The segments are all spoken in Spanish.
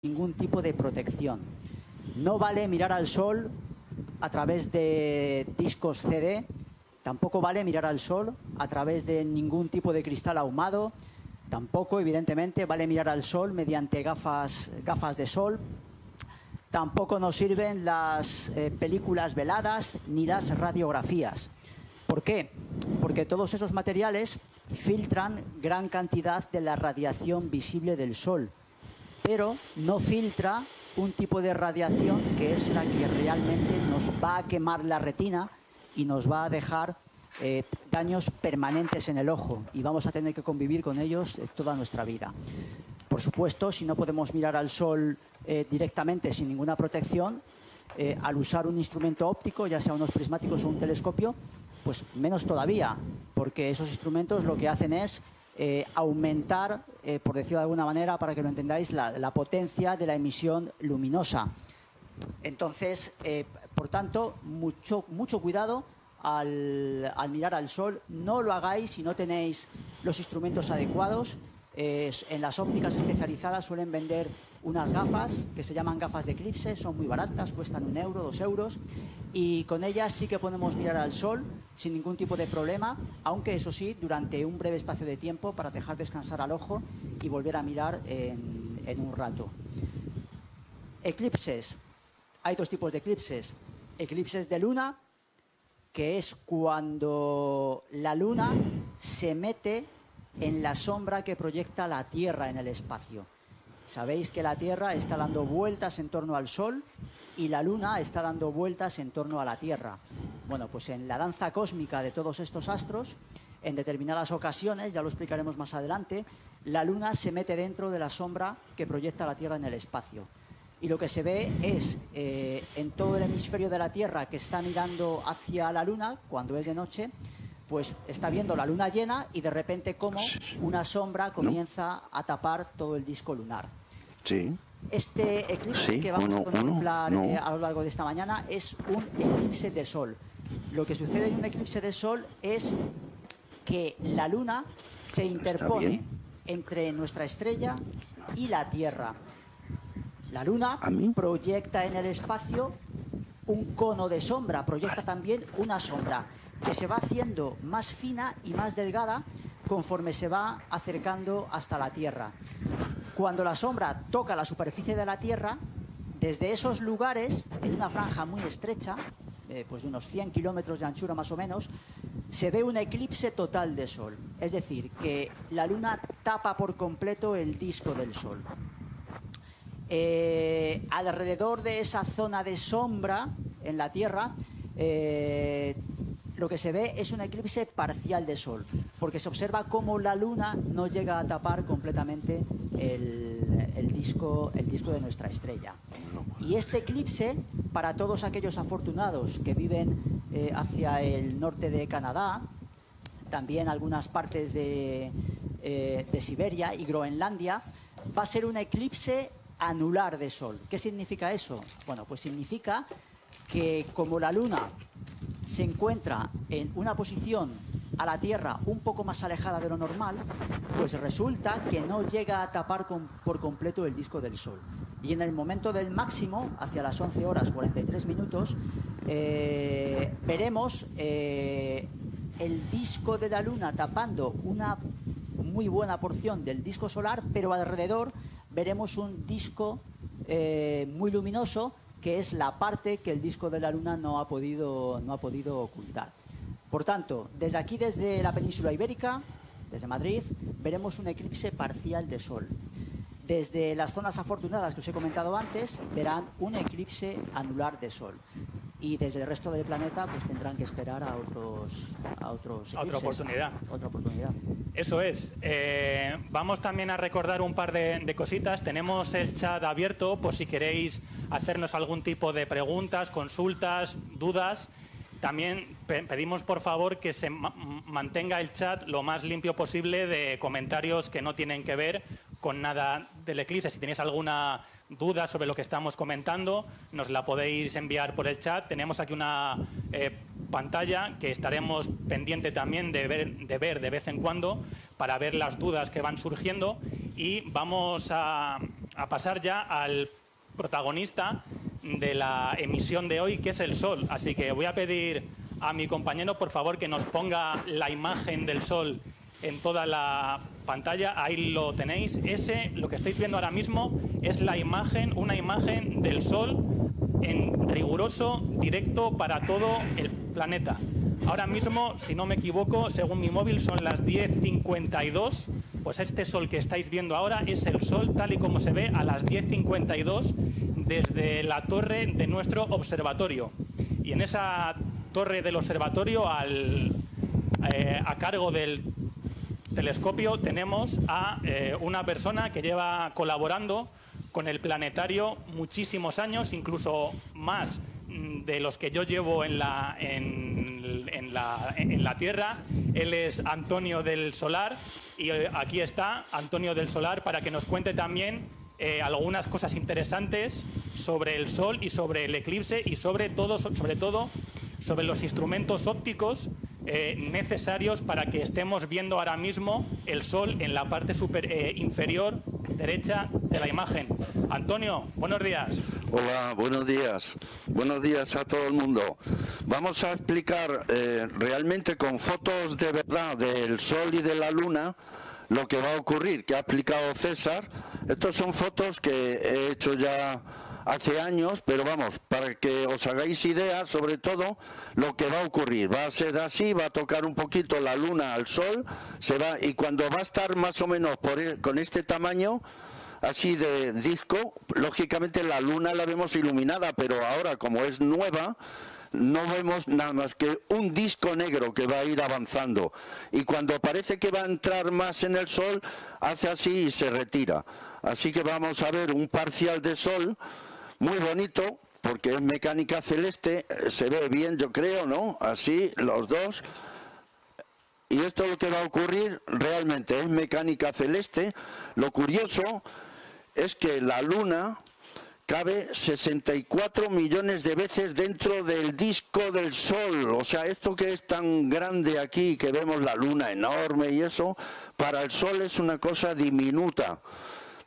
ningún tipo de protección. No vale mirar al sol a través de discos CD, tampoco vale mirar al sol a través de ningún tipo de cristal ahumado, tampoco, evidentemente, vale mirar al sol mediante gafas de sol. Tampoco nos sirven las películas veladas ni las radiografías. ¿Por qué? Porque todos esos materiales filtran gran cantidad de la radiación visible del sol, pero no filtra un tipo de radiación que es la que realmente nos va a quemar la retina y nos va a dejar daños permanentes en el ojo, y vamos a tener que convivir con ellos toda nuestra vida. Por supuesto, si no podemos mirar al sol directamente sin ninguna protección, al usar un instrumento óptico, ya sea unos prismáticos o un telescopio, pues menos todavía, porque esos instrumentos lo que hacen es aumentar, por decirlo de alguna manera, para que lo entendáis, la potencia de la emisión luminosa. Entonces, por tanto, mucho cuidado al mirar al sol. No lo hagáis si no tenéis los instrumentos adecuados. En las ópticas especializadas suelen vender unas gafas que se llaman gafas de eclipse, son muy baratas, cuestan 1 euro, 2 euros, y con ellas sí que podemos mirar al sol sin ningún tipo de problema, aunque eso sí, durante un breve espacio de tiempo para dejar descansar al ojo y volver a mirar en un rato. Eclipses. Hay 2 tipos de eclipses. Eclipses de luna, que es cuando la luna se mete en la sombra que proyecta la Tierra en el espacio. Sabéis que la Tierra está dando vueltas en torno al Sol y la Luna está dando vueltas en torno a la Tierra. Bueno, pues en la danza cósmica de todos estos astros, en determinadas ocasiones, ya lo explicaremos más adelante, la Luna se mete dentro de la sombra que proyecta la Tierra en el espacio. Y lo que se ve es en todo el hemisferio de la Tierra que está mirando hacia la Luna, cuando es de noche, pues está viendo la luna llena y de repente como una sombra comienza a tapar todo el disco lunar. Sí. Este eclipse que vamos a contemplar a lo largo de esta mañana es un eclipse de sol. Lo que sucede en un eclipse de sol es que la luna se interpone entre nuestra estrella y la Tierra. La luna proyecta en el espacio un cono de sombra, proyecta también una sombra que se va haciendo más fina y más delgada conforme se va acercando hasta la Tierra. Cuando la sombra toca la superficie de la Tierra, desde esos lugares, en una franja muy estrecha, pues de unos 100 kilómetros de anchura más o menos, se ve un eclipse total de Sol. Es decir, que la Luna tapa por completo el disco del Sol. Alrededor de esa zona de sombra en la Tierra, lo que se ve es un eclipse parcial de Sol, porque se observa cómo la Luna no llega a tapar completamente el disco de nuestra estrella. Y este eclipse, para todos aquellos afortunados que viven hacia el norte de Canadá, también algunas partes de Siberia y Groenlandia, va a ser un eclipse anular de Sol. ¿Qué significa eso? Bueno, pues significa que como la Luna se encuentra en una posición a la Tierra un poco más alejada de lo normal, pues resulta que no llega a tapar por completo el disco del Sol. Y en el momento del máximo, hacia las 11 horas 43 minutos, veremos el disco de la Luna tapando una muy buena porción del disco solar, pero alrededor veremos un disco muy luminoso, que es la parte que el disco de la Luna no ha podido ocultar. Por tanto, desde aquí, desde la península ibérica, desde Madrid, veremos un eclipse parcial de Sol. Desde las zonas afortunadas que os he comentado antes, verán un eclipse anular de Sol. Y desde el resto del planeta pues tendrán que esperar a otros eclipses. Otra oportunidad. Otra oportunidad. Eso es. Vamos también a recordar un par de cositas. Tenemos el chat abierto por si queréis hacernos algún tipo de preguntas, consultas, dudas. También pedimos por favor que se mantenga el chat lo más limpio posible de comentarios que no tienen que ver con nada del eclipse. Si tenéis alguna duda sobre lo que estamos comentando, nos la podéis enviar por el chat. Tenemos aquí una pantalla que estaremos pendiente también de ver de vez en cuando para ver las dudas que van surgiendo, y vamos a a pasar ya al protagonista de la emisión de hoy, que es el Sol. Así que voy a pedir a mi compañero, por favor, que nos ponga la imagen del Sol en toda la pantalla. Ahí lo tenéis. Lo que estáis viendo ahora mismo es la imagen, una imagen del Sol en riguroso directo para todo el planeta. Ahora mismo, si no me equivoco, según mi móvil son las 10:52. Pues este Sol que estáis viendo ahora es el Sol tal y como se ve a las 10:52 desde la torre de nuestro observatorio. Y en esa torre del observatorio, a cargo del telescopio, tenemos a una persona que lleva colaborando con el planetario muchísimos años, incluso más de los que yo llevo en la Tierra. Él es Antonio del Solar y aquí está Antonio del Solar para que nos cuente también algunas cosas interesantes sobre el Sol y sobre el eclipse y sobre todo sobre los instrumentos ópticos necesarios para que estemos viendo ahora mismo el Sol en la parte inferior derecha de la imagen. Antonio, buenos días. Hola, buenos días. Buenos días a todo el mundo. Vamos a explicar realmente con fotos de verdad del Sol y de la Luna lo que va a ocurrir, que ha explicado César. Estos son fotos que he hecho ya hace años, pero vamos, para que os hagáis idea sobre todo lo que va a ocurrir. Va a ser así, va a tocar un poquito la Luna al Sol, y cuando va a estar más o menos con este tamaño, así de disco, lógicamente la Luna la vemos iluminada, pero ahora como es nueva, no vemos nada más que un disco negro que va a ir avanzando. Y cuando parece que va a entrar más en el Sol, hace así y se retira. Así que vamos a ver un parcial de Sol muy bonito, porque es mecánica celeste, se ve bien yo creo, ¿no? Así, los dos. Y esto es lo que va a ocurrir realmente, es mecánica celeste. Lo curioso es que la Luna cabe 64 millones de veces dentro del disco del Sol. O sea, esto que es tan grande aquí, que vemos la Luna enorme y eso, para el Sol es una cosa diminuta.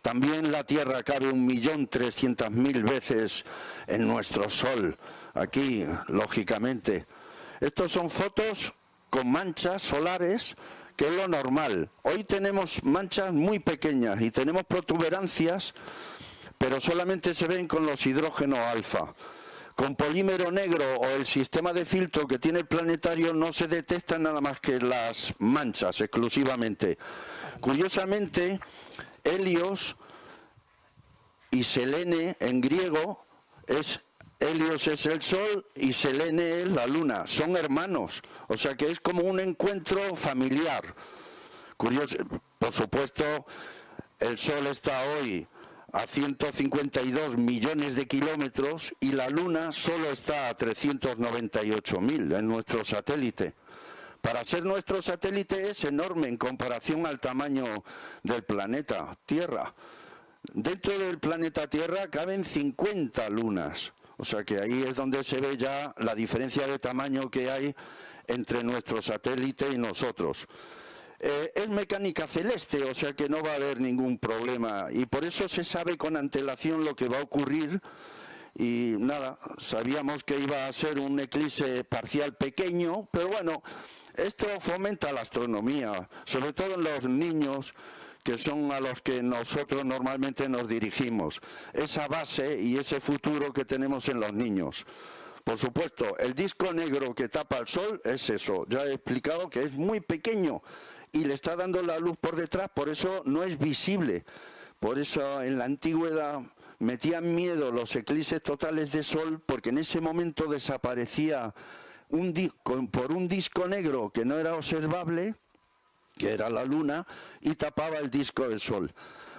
También la Tierra cabe 1.300.000 veces en nuestro Sol, aquí, lógicamente. Estos son fotos con manchas solares, que es lo normal. Hoy tenemos manchas muy pequeñas y tenemos protuberancias, pero solamente se ven con los hidrógenos alfa. Con polímero negro o el sistema de filtro que tiene el planetario no se detectan nada más que las manchas exclusivamente. Curiosamente, Helios y Selene en griego Helios es el Sol y Selene es la Luna. Son hermanos, o sea que es como un encuentro familiar. Curioso, por supuesto, el Sol está hoy a 152 millones de kilómetros y la Luna solo está a 398.000 en nuestro satélite. Para ser nuestro satélite es enorme en comparación al tamaño del planeta Tierra. Dentro del planeta Tierra caben 50 lunas, o sea que ahí es donde se ve ya la diferencia de tamaño que hay entre nuestro satélite y nosotros. Es mecánica celeste, o sea que no va a haber ningún problema y por eso se sabe con antelación lo que va a ocurrir. Y nada, sabíamos que iba a ser un eclipse parcial pequeño, pero bueno, esto fomenta la astronomía, sobre todo en los niños, que son a los que nosotros normalmente nos dirigimos. Esa base y ese futuro que tenemos en los niños. Por supuesto, el disco negro que tapa el Sol es eso. Ya he explicado que es muy pequeño y le está dando la luz por detrás, por eso no es visible. Por eso en la antigüedad metían miedo los eclipses totales de Sol, porque en ese momento desaparecía por un disco negro que no era observable, que era la Luna, y tapaba el disco del Sol.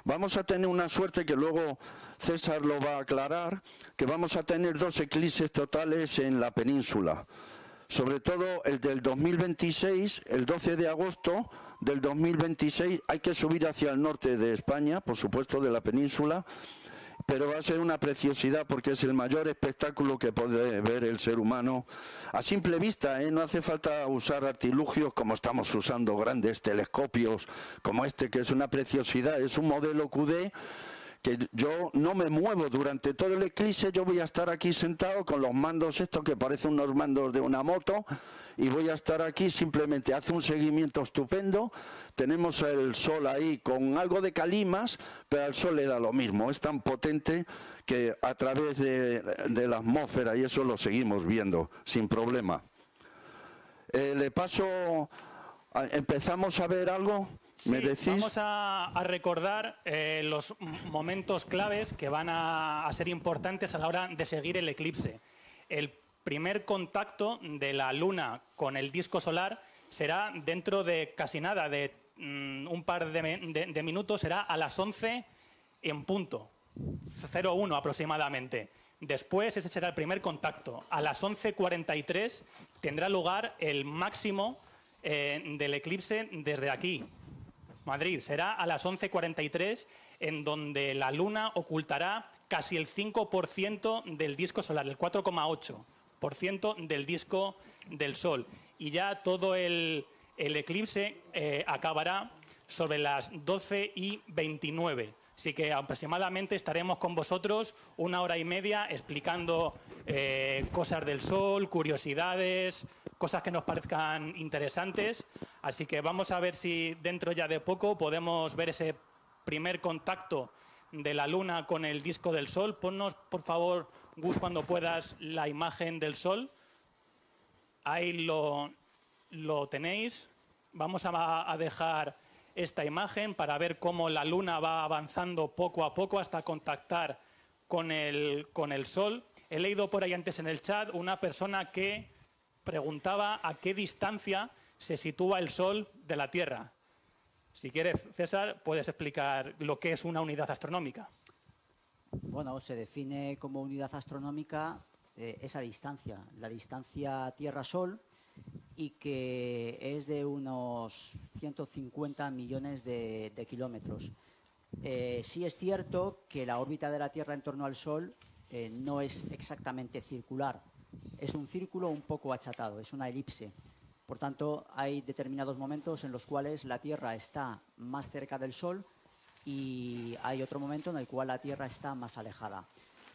Vamos a tener una suerte que luego César lo va a aclarar, que vamos a tener 2 eclipses totales en la península. Sobre todo el del 2026, el 12 de agosto del 2026, hay que subir hacia el norte de España, por supuesto de la península, pero va a ser una preciosidad porque es el mayor espectáculo que puede ver el ser humano a simple vista, no hace falta usar artilugios como estamos usando, grandes telescopios como este, que es una preciosidad, es un modelo QD que yo no me muevo durante todo el eclipse. Yo voy a estar aquí sentado con los mandos estos que parecen unos mandos de una moto, y voy a estar aquí, simplemente hace un seguimiento estupendo. Tenemos el sol ahí con algo de calimas, pero al sol le da lo mismo, es tan potente que a través de la atmósfera y eso lo seguimos viendo sin problema. Le paso, empezamos a ver algo. Sí, ¿Me decís? vamos a recordar los momentos claves que van a ser importantes a la hora de seguir el eclipse. El primer contacto de la Luna con el disco solar será dentro de casi nada, de un par de minutos, será a las 11 en punto, 01 aproximadamente. Después, ese será el primer contacto. A las 11:43 tendrá lugar el máximo del eclipse desde aquí, Madrid. Será a las 11:43, en donde la Luna ocultará casi el 5% del disco solar, el 4,8% del disco del Sol. Y ya todo el eclipse acabará sobre las 12:29. Así que aproximadamente estaremos con vosotros 1 hora y media explicando cosas del Sol, curiosidades, cosas que nos parezcan interesantes. Así que vamos a ver si dentro ya de poco podemos ver ese primer contacto de la Luna con el disco del Sol. Ponnos, por favor, Gus, cuando puedas, la imagen del Sol. Ahí lo tenéis. Vamos a dejar esta imagen para ver cómo la Luna va avanzando poco a poco hasta contactar con el Sol. He leído por ahí antes en el chat una persona que preguntaba a qué distancia se sitúa el Sol de la Tierra. Si quieres, César, puedes explicar lo que es una unidad astronómica. Bueno, se define como unidad astronómica esa distancia, la distancia Tierra-Sol, y que es de unos 150 millones de kilómetros. Sí es cierto que la órbita de la Tierra en torno al Sol no es exactamente circular, es un círculo un poco achatado, es una elipse. Por tanto, hay determinados momentos en los cuales la Tierra está más cerca del Sol y hay otro momento en el cual la Tierra está más alejada.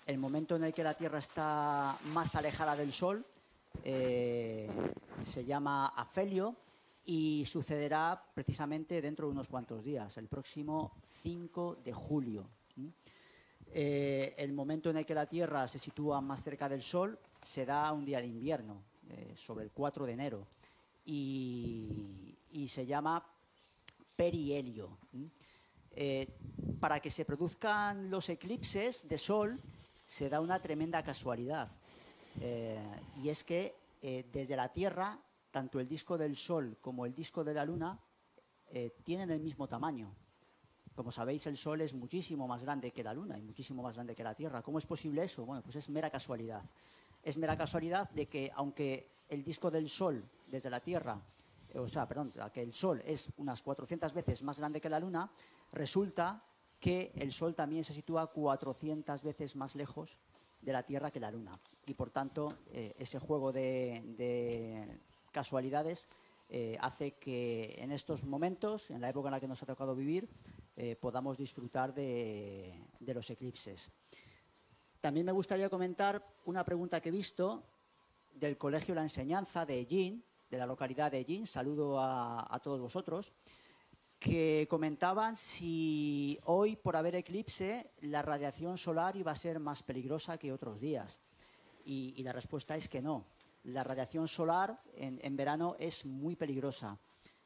El momento en el que la Tierra está más alejada del Sol se llama afelio y sucederá precisamente dentro de unos cuantos días, el próximo 5 de julio. El momento en el que la Tierra se sitúa más cerca del Sol se da un día de invierno, sobre el 4 de enero, y se llama perihelio. Para que se produzcan los eclipses de Sol se da una tremenda casualidad. Y es que desde la Tierra, tanto el disco del Sol como el disco de la Luna tienen el mismo tamaño. Como sabéis, el Sol es muchísimo más grande que la Luna y muchísimo más grande que la Tierra. ¿Cómo es posible eso? Bueno, pues es mera casualidad. Es mera casualidad de que, aunque el disco del Sol desde la Tierra, que el Sol es unas 400 veces más grande que la Luna, resulta que el Sol también se sitúa 400 veces más lejos de la Tierra que la Luna. Y por tanto, ese juego de casualidades hace que en estos momentos, en la época en la que nos ha tocado vivir, podamos disfrutar de los eclipses. También me gustaría comentar una pregunta que he visto del Colegio La Enseñanza de Ellín, de la localidad de Ellín. Saludo a todos vosotros, que comentaban si hoy, por haber eclipse, la radiación solar iba a ser más peligrosa que otros días. Y la respuesta es que no. La radiación solar en verano es muy peligrosa.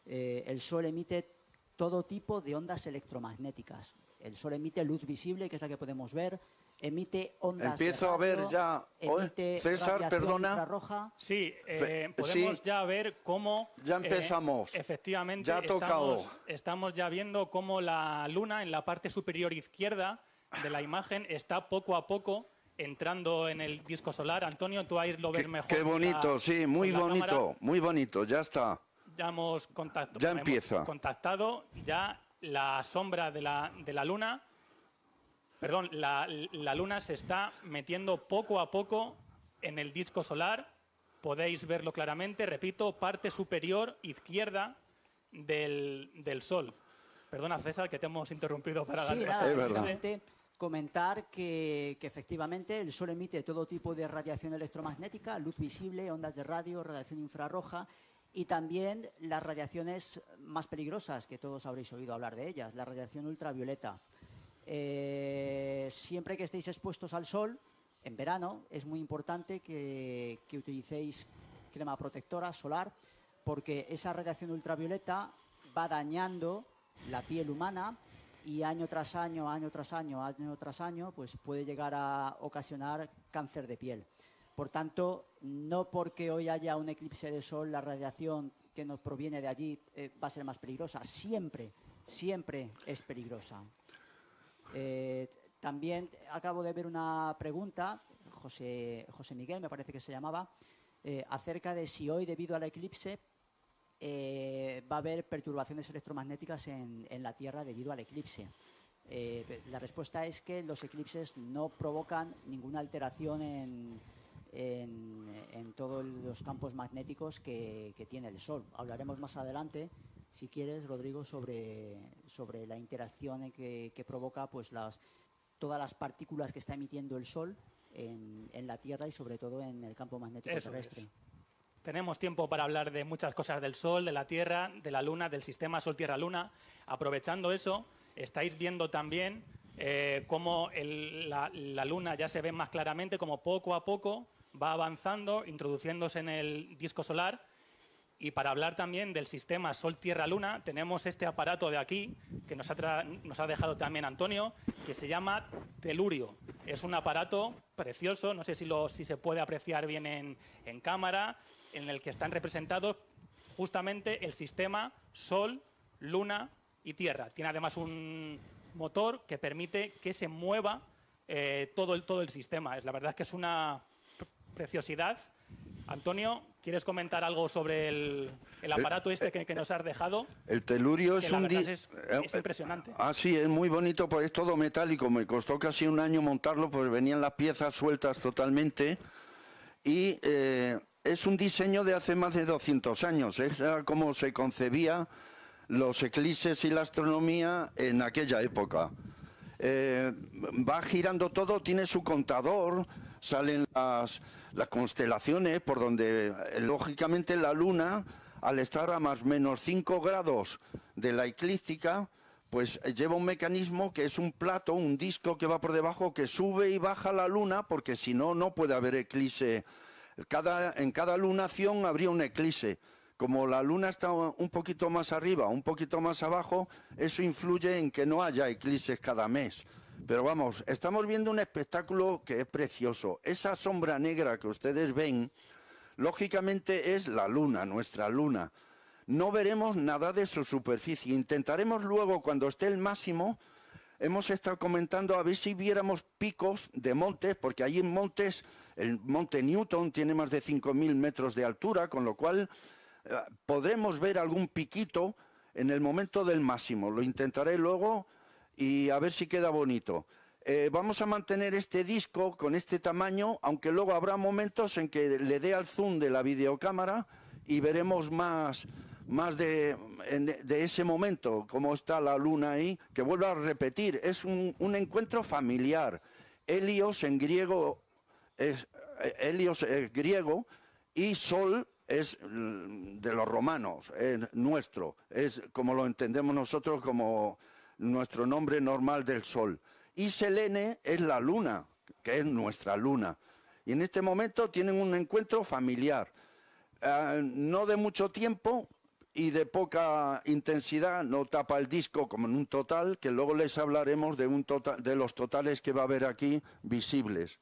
El Sol emite todo tipo de ondas electromagnéticas. El Sol emite luz visible, que es la que podemos ver, emite ondas Empiezo de radio, a ver ya. emite César, radiación perdona. infrarroja. Sí, podemos sí. ya ver cómo... Ya empezamos. Efectivamente, Ya ha tocado. estamos ya viendo cómo la Luna, en la parte superior izquierda de la imagen, está poco a poco entrando en el disco solar. Antonio, tú ahí lo ves mejor. Qué bonito, sí, muy bonito, cámara. muy bonito, ya está. Ya hemos empieza. contactado ya la sombra de la Luna. Perdón, la Luna se está metiendo poco a poco en el disco solar. Podéis verlo claramente. Repito, parte superior izquierda del Sol. Perdona, César, que te hemos interrumpido para Sí, la... nada, Es verdad. realmente comentar que efectivamente el Sol emite todo tipo de radiación electromagnética, luz visible, ondas de radio, radiación infrarroja y también las radiaciones más peligrosas, que todos habréis oído hablar de ellas, la radiación ultravioleta. Siempre que estéis expuestos al Sol, en verano, es muy importante que utilicéis crema protectora solar, porque esa radiación ultravioleta va dañando la piel humana y año tras año, pues puede llegar a ocasionar cáncer de piel. Por tanto, no porque hoy haya un eclipse de sol, la radiación que nos proviene de allí va a ser más peligrosa. Siempre es peligrosa. También acabo de ver una pregunta, José Miguel, me parece que se llamaba, acerca de si hoy, debido al eclipse, va a haber perturbaciones electromagnéticas en la Tierra debido al eclipse. La respuesta es que los eclipses no provocan ninguna alteración en todos los campos magnéticos que tiene el Sol. Hablaremos más adelante, si quieres, Rodrigo, sobre la interacción que provoca pues todas las partículas que está emitiendo el Sol en la Tierra y sobre todo en el campo magnético terrestre. Tenemos tiempo para hablar de muchas cosas del Sol, de la Tierra, de la Luna, del sistema Sol-Tierra-Luna. Aprovechando eso, estáis viendo también cómo la Luna ya se ve más claramente, como poco a poco va avanzando, introduciéndose en el disco solar. Y para hablar también del sistema Sol-Tierra-Luna, tenemos este aparato de aquí, que nos ha dejado también Antonio, que se llama telurio. Es un aparato precioso, no sé si se puede apreciar bien en cámara, en el que están representados justamente el sistema Sol, Luna y Tierra. Tiene además un motor que permite que se mueva todo el sistema. La verdad es que es una preciosidad. Antonio, ¿quieres comentar algo sobre el aparato este que nos has dejado? El telurio es es impresionante. Sí, es muy bonito, porque es todo metálico. Me costó casi un año montarlo, pues venían las piezas sueltas totalmente. Y es un diseño de hace más de 200 años. Es como se concebía los eclipses y la astronomía en aquella época. Va girando todo, tiene su contador, salen las constelaciones, por donde lógicamente la Luna, al estar a más o menos 5 grados de la eclíptica, pues lleva un mecanismo que es un plato, un disco que va por debajo, que sube y baja la Luna, porque si no, no puede haber eclipse. En cada lunación habría un eclipse. Como la Luna está un poquito más arriba, un poquito más abajo, eso influye en que no haya eclipses cada mes. Pero vamos, estamos viendo un espectáculo que es precioso. Esa sombra negra que ustedes ven, lógicamente es la Luna, nuestra Luna. No veremos nada de su superficie. Intentaremos luego, cuando esté el máximo, hemos estado comentando a ver si viéramos picos de montes, porque ahí en montes, el monte Newton tiene más de 5.000 metros de altura, con lo cual podremos ver algún piquito en el momento del máximo. Lo intentaré luego y a ver si queda bonito. Vamos a mantener este disco con este tamaño, aunque luego habrá momentos en que le dé al zoom de la videocámara y veremos más de ese momento, cómo está la Luna ahí, que vuelvo a repetir, es un encuentro familiar. Helios en griego Helios es griego y Sol es de los romanos, es nuestro, es como lo entendemos nosotros como nuestro nombre normal del Sol. Y Selene es la Luna, que es nuestra Luna. Y en este momento tienen un encuentro familiar, no de mucho tiempo y de poca intensidad, no tapa el disco como en un total, que luego les hablaremos de los totales que va a haber aquí visibles.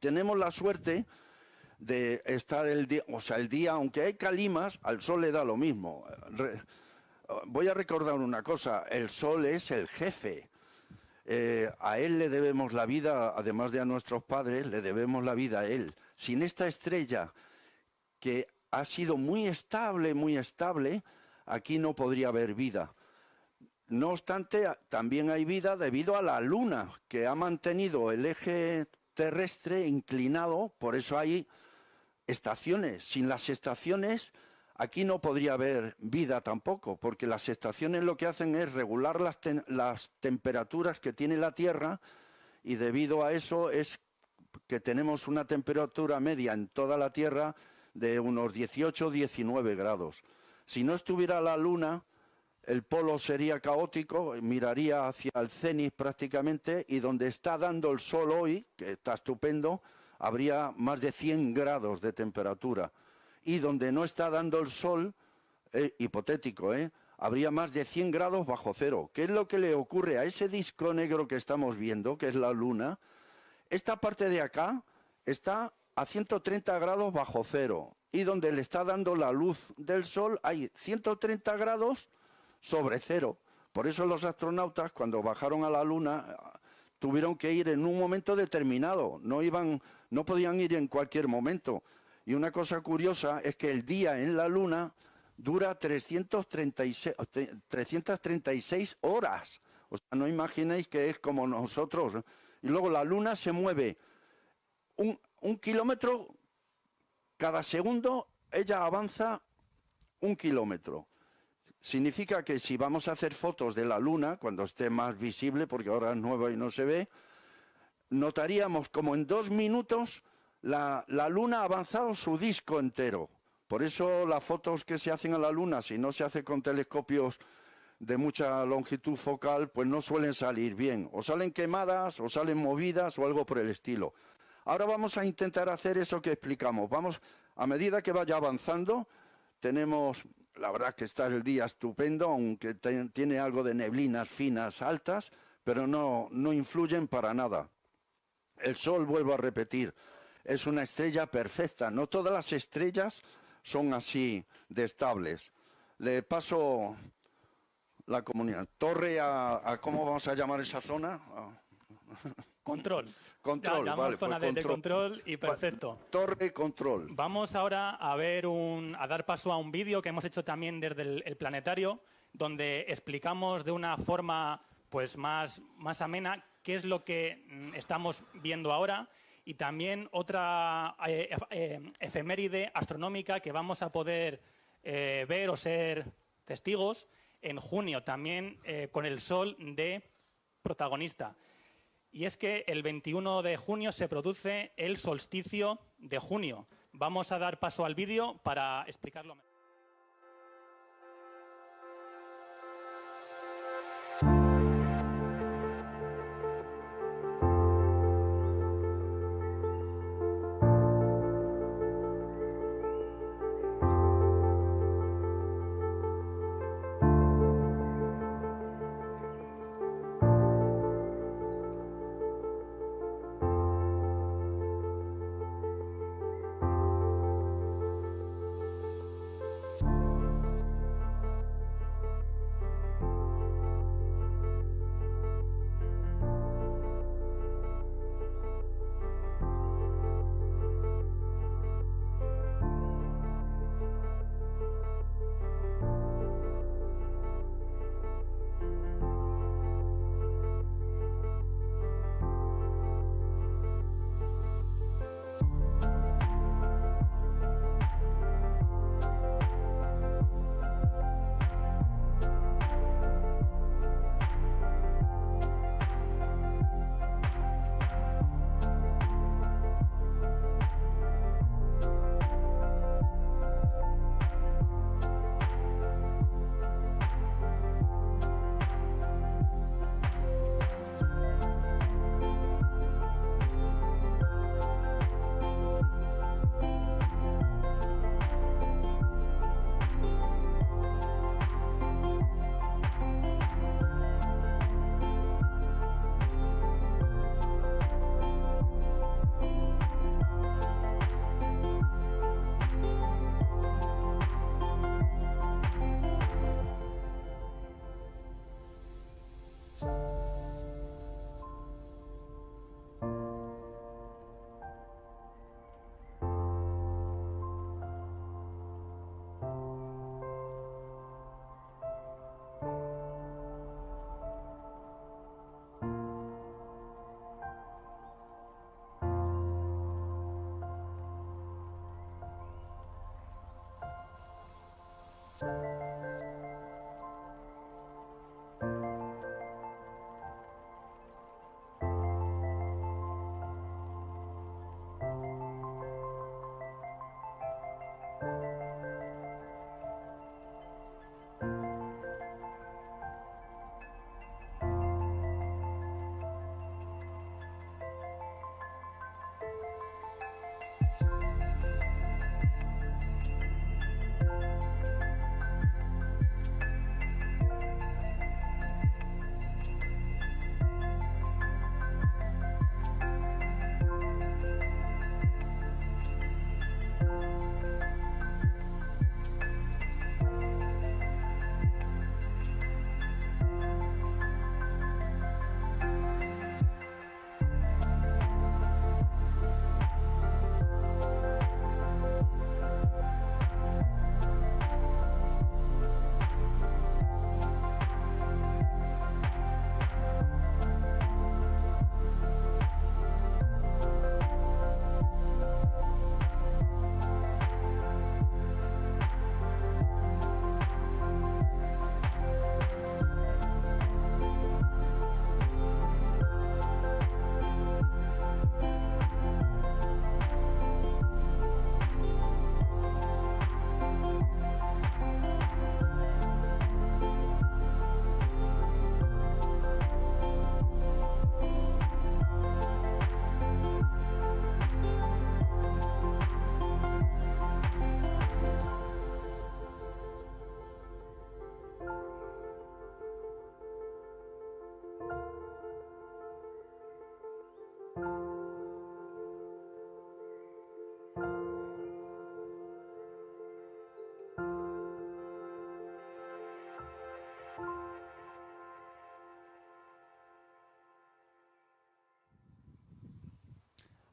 Tenemos la suerte de estar el día, aunque hay calimas, al Sol le da lo mismo. Voy a recordar una cosa, el Sol es el jefe. A él le debemos la vida, además de a nuestros padres, le debemos la vida a él. Sin esta estrella, que ha sido muy estable, aquí no podría haber vida. No obstante, también hay vida debido a la Luna, que ha mantenido el eje terrestre inclinado, por eso hay estaciones. Sin las estaciones aquí no podría haber vida tampoco, porque las estaciones lo que hacen es regular las temperaturas que tiene la Tierra, y debido a eso es que tenemos una temperatura media en toda la Tierra de unos 18-19 grados. Si no estuviera la Luna, el polo sería caótico, miraría hacia el cenit prácticamente, y donde está dando el sol hoy, que está estupendo, habría más de 100 grados de temperatura. Y donde no está dando el sol, hipotético, habría más de 100 grados bajo cero. ¿Qué es lo que le ocurre a ese disco negro que estamos viendo, que es la Luna? Esta parte de acá está a 130 grados bajo cero, y donde le está dando la luz del sol hay 130 grados sobre cero. Por eso los astronautas, cuando bajaron a la Luna, tuvieron que ir en un momento determinado, no podían ir en cualquier momento. Y una cosa curiosa es que el día en la Luna dura 336 horas. O sea, no imaginéis que es como nosotros. Y luego la Luna se mueve un kilómetro cada segundo, ella avanza 1 kilómetro. Significa que si vamos a hacer fotos de la Luna, cuando esté más visible, porque ahora es nueva y no se ve, notaríamos como en 2 minutos la Luna ha avanzado su disco entero. Por eso las fotos que se hacen a la Luna, si no se hace con telescopios de mucha longitud focal, pues no suelen salir bien. O salen quemadas, o salen movidas, o algo por el estilo. Ahora vamos a intentar hacer eso que explicamos. Vamos, a medida que vaya avanzando, tenemos, la verdad que está el día estupendo, aunque tiene algo de neblinas finas altas, pero no influyen para nada. El Sol, vuelvo a repetir, es una estrella perfecta. No todas las estrellas son así de estables. Le paso la comunidad. Torre a ¿cómo vamos a llamar esa zona? Control. Control, ya, vale. zona Pues de control y perfecto. Torre control. Vamos ahora a dar paso a un vídeo que hemos hecho también desde el planetario, donde explicamos de una forma pues más amena qué es lo que estamos viendo ahora, y también otra efeméride astronómica que vamos a poder ver o ser testigos en junio, también con el Sol de protagonista. Y es que el 21 de junio se produce el solsticio de junio. Vamos a dar paso al vídeo para explicarlo mejor.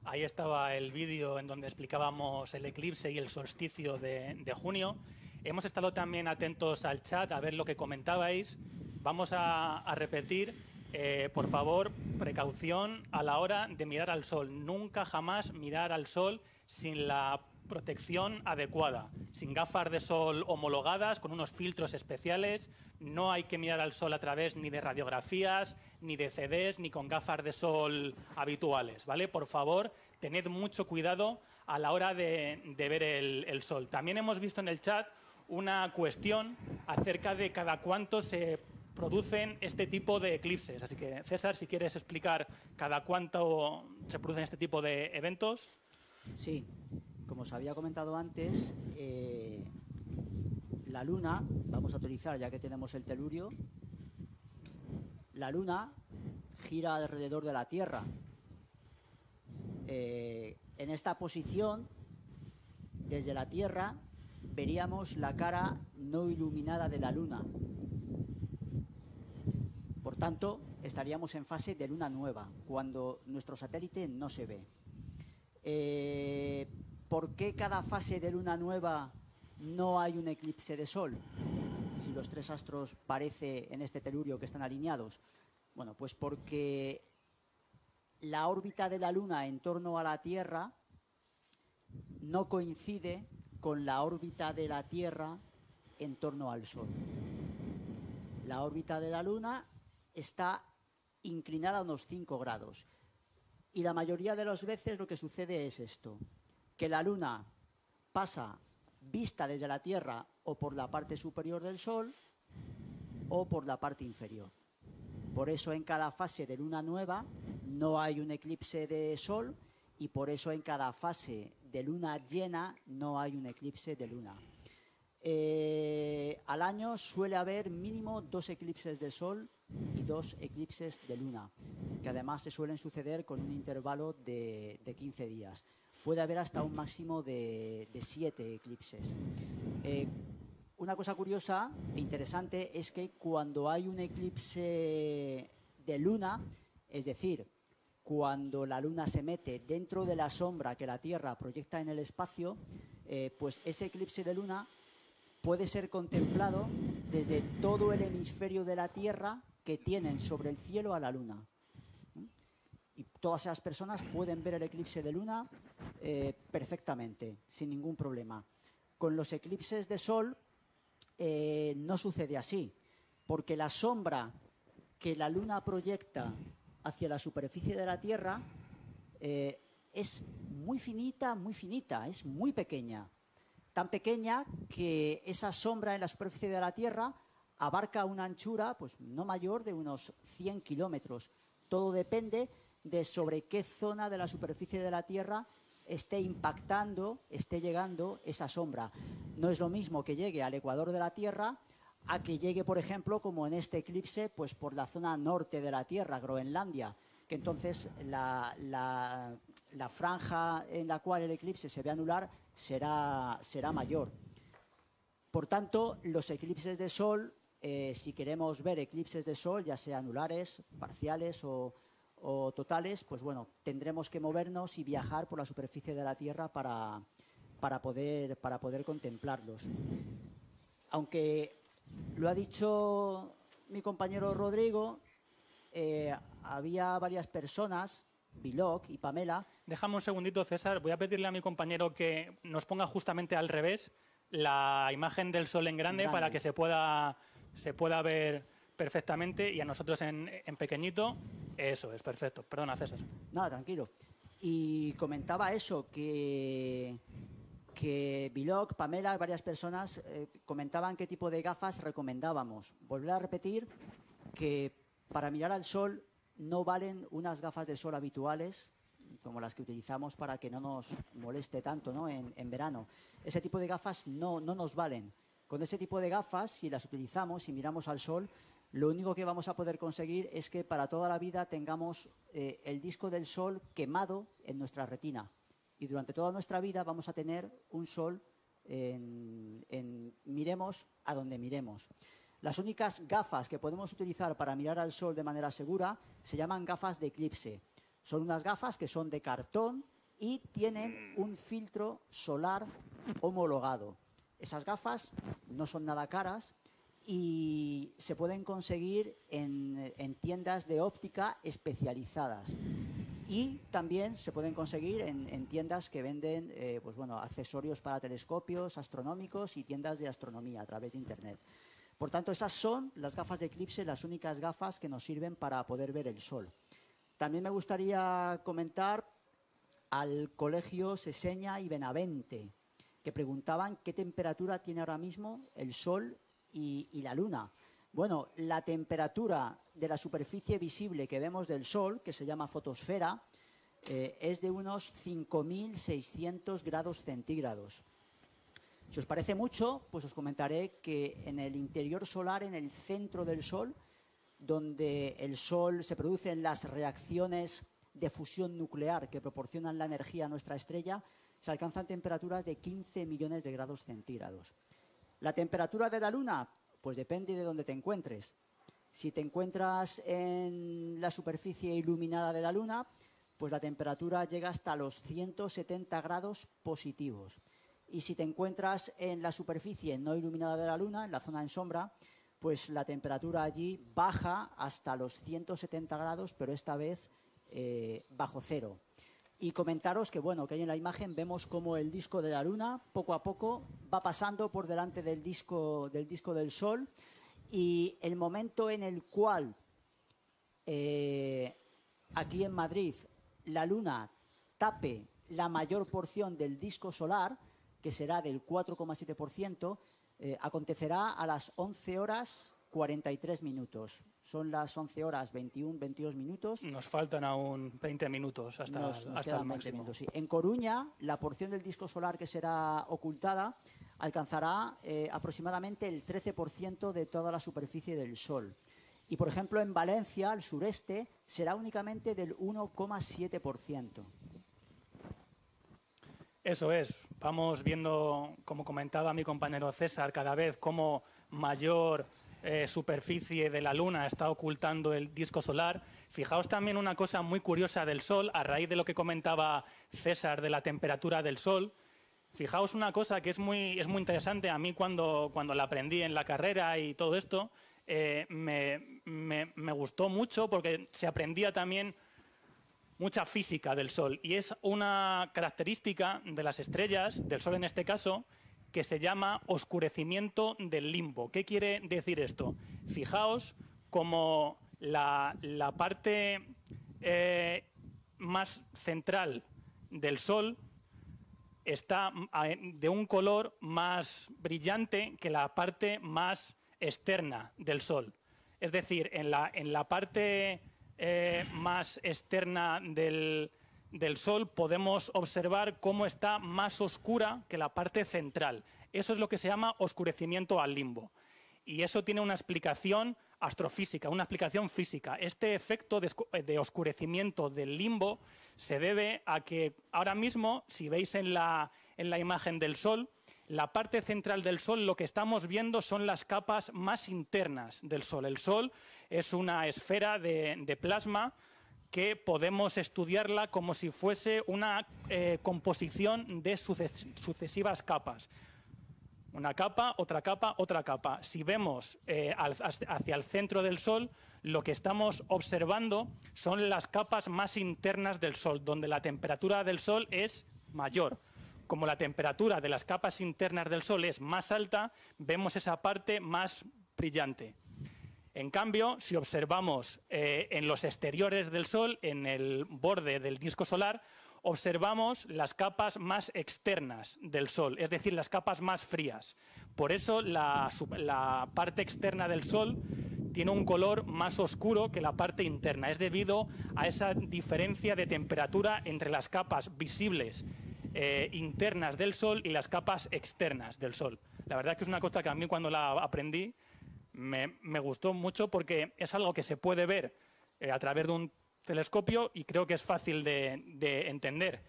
Ahí estaba el vídeo en donde explicábamos el eclipse y el solsticio de junio. Hemos estado también atentos al chat a ver lo que comentabais. Vamos a repetir, por favor, precaución a la hora de mirar al sol. Nunca jamás mirar al sol sin la protección adecuada, sin gafas de sol homologadas, con unos filtros especiales. No hay que mirar al sol a través ni de radiografías, ni de CDs, ni con gafas de sol habituales, ¿vale? Por favor, tened mucho cuidado a la hora de ver el sol. También hemos visto en el chat una cuestión acerca de cada cuánto se producen este tipo de eclipses. Así que, César, si quieres explicar cada cuánto se producen este tipo de eventos. Sí. Como os había comentado antes, la Luna, vamos a utilizar ya que tenemos el telurio, la Luna gira alrededor de la Tierra. En esta posición, desde la Tierra, veríamos la cara no iluminada de la Luna. Por tanto, estaríamos en fase de luna nueva, cuando nuestro satélite no se ve. ¿Por qué cada fase de luna nueva no hay un eclipse de sol? Si los tres astros parece en este telurio que están alineados. Bueno, pues porque la órbita de la Luna en torno a la Tierra no coincide con la órbita de la Tierra en torno al Sol. La órbita de la Luna está inclinada a unos 5 grados. Y la mayoría de las veces lo que sucede es esto, que la Luna pasa vista desde la Tierra o por la parte superior del Sol o por la parte inferior. Por eso en cada fase de luna nueva no hay un eclipse de Sol y por eso en cada fase de luna llena no hay un eclipse de Luna. Al año suele haber mínimo 2 eclipses de Sol y 2 eclipses de Luna, que además se suelen suceder con un intervalo de 15 días. Puede haber hasta un máximo de 7 eclipses. Una cosa curiosa e interesante es que cuando hay un eclipse de luna, es decir, cuando la luna se mete dentro de la sombra que la Tierra proyecta en el espacio, pues ese eclipse de luna puede ser contemplado desde todo el hemisferio de la Tierra que tienen sobre el cielo a la luna. Y todas esas personas pueden ver el eclipse de luna perfectamente, sin ningún problema. Con los eclipses de sol no sucede así, porque la sombra que la Luna proyecta hacia la superficie de la Tierra es muy finita, es muy pequeña. Tan pequeña que esa sombra en la superficie de la Tierra abarca una anchura pues, no mayor de unos 100 kilómetros. Todo depende de sobre qué zona de la superficie de la Tierra esté impactando, esté llegando esa sombra. No es lo mismo que llegue al ecuador de la Tierra a que llegue, por ejemplo, como en este eclipse, pues por la zona norte de la Tierra, Groenlandia, que entonces la franja en la cual el eclipse se ve anular será mayor. Por tanto, los eclipses de Sol, si queremos ver eclipses de Sol, ya sea anulares, parciales o totales, pues bueno, tendremos que movernos y viajar por la superficie de la Tierra para poder contemplarlos. Aunque lo ha dicho mi compañero Rodrigo, había varias personas, Biloc y Pamela. Déjame un segundito, César. Voy a pedirle a mi compañero que nos ponga justamente al revés la imagen del Sol en grande para que se pueda ver perfectamente, y a nosotros en pequeñito. Eso es, perfecto. Perdona, César. Nada, tranquilo. Y comentaba eso, que Biloc, Pamela, varias personas comentaban qué tipo de gafas recomendábamos. Volver a repetir que para mirar al sol no valen unas gafas de sol habituales, como las que utilizamos para que no nos moleste tanto, ¿no? en verano. Ese tipo de gafas no nos valen. Con ese tipo de gafas, si las utilizamos y miramos al sol, lo único que vamos a poder conseguir es que para toda la vida tengamos el disco del sol quemado en nuestra retina. Y durante toda nuestra vida vamos a tener un sol miremos a donde miremos. Las únicas gafas que podemos utilizar para mirar al sol de manera segura se llaman gafas de eclipse. Son unas gafas que son de cartón y tienen un filtro solar homologado. Esas gafas no son nada caras y se pueden conseguir en tiendas de óptica especializadas. Y también se pueden conseguir en tiendas que venden pues bueno, accesorios para telescopios astronómicos y tiendas de astronomía a través de Internet. Por tanto, esas son las gafas de eclipse, las únicas gafas que nos sirven para poder ver el sol. También me gustaría comentar al Colegio Seseña y Benavente, que preguntaban qué temperatura tiene ahora mismo el sol y la luna. Bueno, la temperatura de la superficie visible que vemos del Sol, que se llama fotosfera, es de unos 5.600 grados centígrados. Si os parece mucho, pues os comentaré que en el interior solar, en el centro del Sol, donde el Sol se producen las reacciones de fusión nuclear que proporcionan la energía a nuestra estrella, se alcanzan temperaturas de 15 millones de grados centígrados. La temperatura de la Luna, pues depende de dónde te encuentres. Si te encuentras en la superficie iluminada de la Luna, pues la temperatura llega hasta los 170 grados positivos. Y si te encuentras en la superficie no iluminada de la Luna, en la zona en sombra, pues la temperatura allí baja hasta los 170 grados, pero esta vez bajo cero. Y comentaros que, bueno, que ahí en la imagen vemos cómo el disco de la Luna poco a poco va pasando por delante del disco del Sol, y el momento en el cual aquí en Madrid la Luna tape la mayor porción del disco solar, que será del 4,7%, acontecerá a las 11 horas 43 minutos. Son las 11 horas 22 minutos. Nos faltan aún 20 minutos hasta el máximo. Minutos, sí. En Coruña, la porción del disco solar que será ocultada alcanzará aproximadamente el 13% de toda la superficie del Sol. Y, por ejemplo, en Valencia, al sureste, será únicamente del 1,7%. Eso es. Vamos viendo, como comentaba mi compañero César, cada vez cómo mayor superficie de la Luna está ocultando el disco solar. Fijaos también una cosa muy curiosa del Sol, a raíz de lo que comentaba César de la temperatura del Sol. Fijaos una cosa que es muy interesante. A mí cuando la aprendí en la carrera y todo esto, me gustó mucho porque se aprendía también mucha física del Sol. Y es una característica de las estrellas, del Sol en este caso, que se llama oscurecimiento del limbo. ¿Qué quiere decir esto? Fijaos como la parte más central del Sol está de un color más brillante que la parte más externa del Sol. Es decir, en la parte más externa del Sol podemos observar cómo está más oscura que la parte central. Eso es lo que se llama oscurecimiento al limbo. Y eso tiene una explicación astrofísica, una explicación física. Este efecto de oscurecimiento del limbo se debe a que ahora mismo, si veis en la imagen del Sol, la parte central del Sol lo que estamos viendo son las capas más internas del Sol. El Sol es una esfera de plasma que podemos estudiarla como si fuese una composición de sucesivas capas. Una capa, otra capa, otra capa. Si vemos hacia el centro del Sol, lo que estamos observando son las capas más internas del Sol, donde la temperatura del Sol es mayor. Como la temperatura de las capas internas del Sol es más alta, vemos esa parte más brillante. En cambio, si observamos en los exteriores del Sol, en el borde del disco solar, observamos las capas más externas del Sol, es decir, las capas más frías. Por eso la parte externa del Sol tiene un color más oscuro que la parte interna. Es debido a esa diferencia de temperatura entre las capas visibles internas del Sol y las capas externas del Sol. La verdad es que es una cosa que a mí cuando la aprendí me gustó mucho porque es algo que se puede ver a través de un telescopio y creo que es fácil de entender.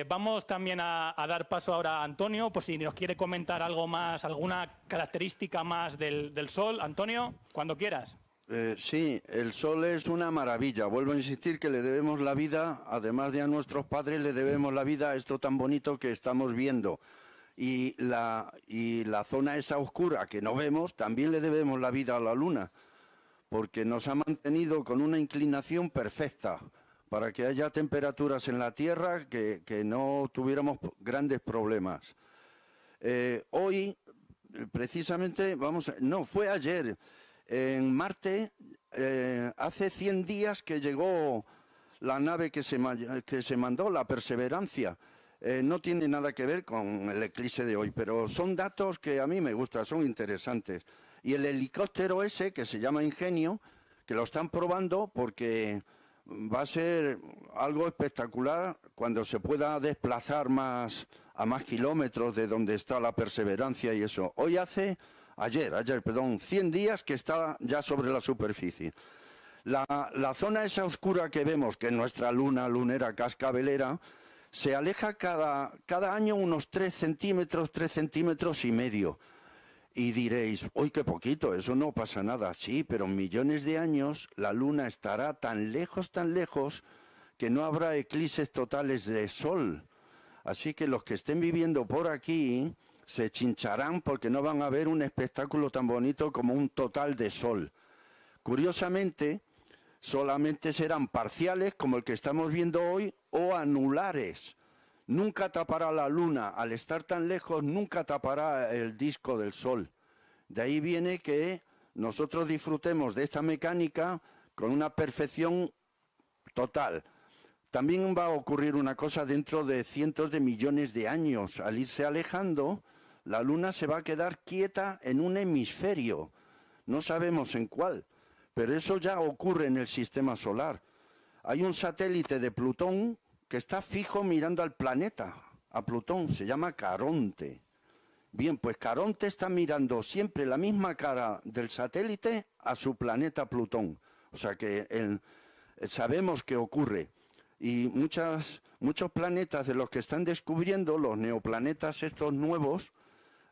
Vamos también a dar paso ahora a Antonio, por si nos quiere comentar algo más, alguna característica más del Sol. Antonio, cuando quieras. Sí, el Sol es una maravilla. Vuelvo a insistir que le debemos la vida, además de a nuestros padres, le debemos la vida a esto tan bonito que estamos viendo. Y la zona esa oscura que no vemos, también le debemos la vida a la Luna, porque nos ha mantenido con una inclinación perfecta para que haya temperaturas en la Tierra que no tuviéramos grandes problemas. Hoy, precisamente, fue ayer, en Marte, hace 100 días que llegó la nave que se mandó, la Perseverancia. No tiene nada que ver con el eclipse de hoy, pero son datos que a mí me gustan, son interesantes. Y el helicóptero ese, que se llama Ingenio, que lo están probando porque va a ser algo espectacular cuando se pueda desplazar a más kilómetros de donde está la Perseverancia y eso. Hoy ayer, 100 días que está ya sobre la superficie. La zona esa oscura que vemos, que es nuestra lunera cascabelera, se aleja cada año unos 3 centímetros y medio. Y diréis, ¡uy, qué poquito! Eso no pasa nada. Sí, pero en millones de años la Luna estará tan lejos, que no habrá eclipses totales de Sol. Así que los que estén viviendo por aquí se chincharán porque no van a ver un espectáculo tan bonito como un total de Sol. Curiosamente, solamente serán parciales como el que estamos viendo hoy o anulares. Nunca tapará la Luna, al estar tan lejos, nunca tapará el disco del Sol. De ahí viene que nosotros disfrutemos de esta mecánica con una perfección total. También va a ocurrir una cosa dentro de cientos de millones de años. Al irse alejando, la Luna se va a quedar quieta en un hemisferio. No sabemos en cuál, pero eso ya ocurre en el sistema solar. Hay un satélite de Plutón que está fijo mirando al planeta, a Plutón, se llama Caronte. Bien, pues Caronte está mirando siempre la misma cara del satélite a su planeta Plutón. O sea que sabemos qué ocurre. Y muchos planetas de los que están descubriendo, los neoplanetas estos nuevos,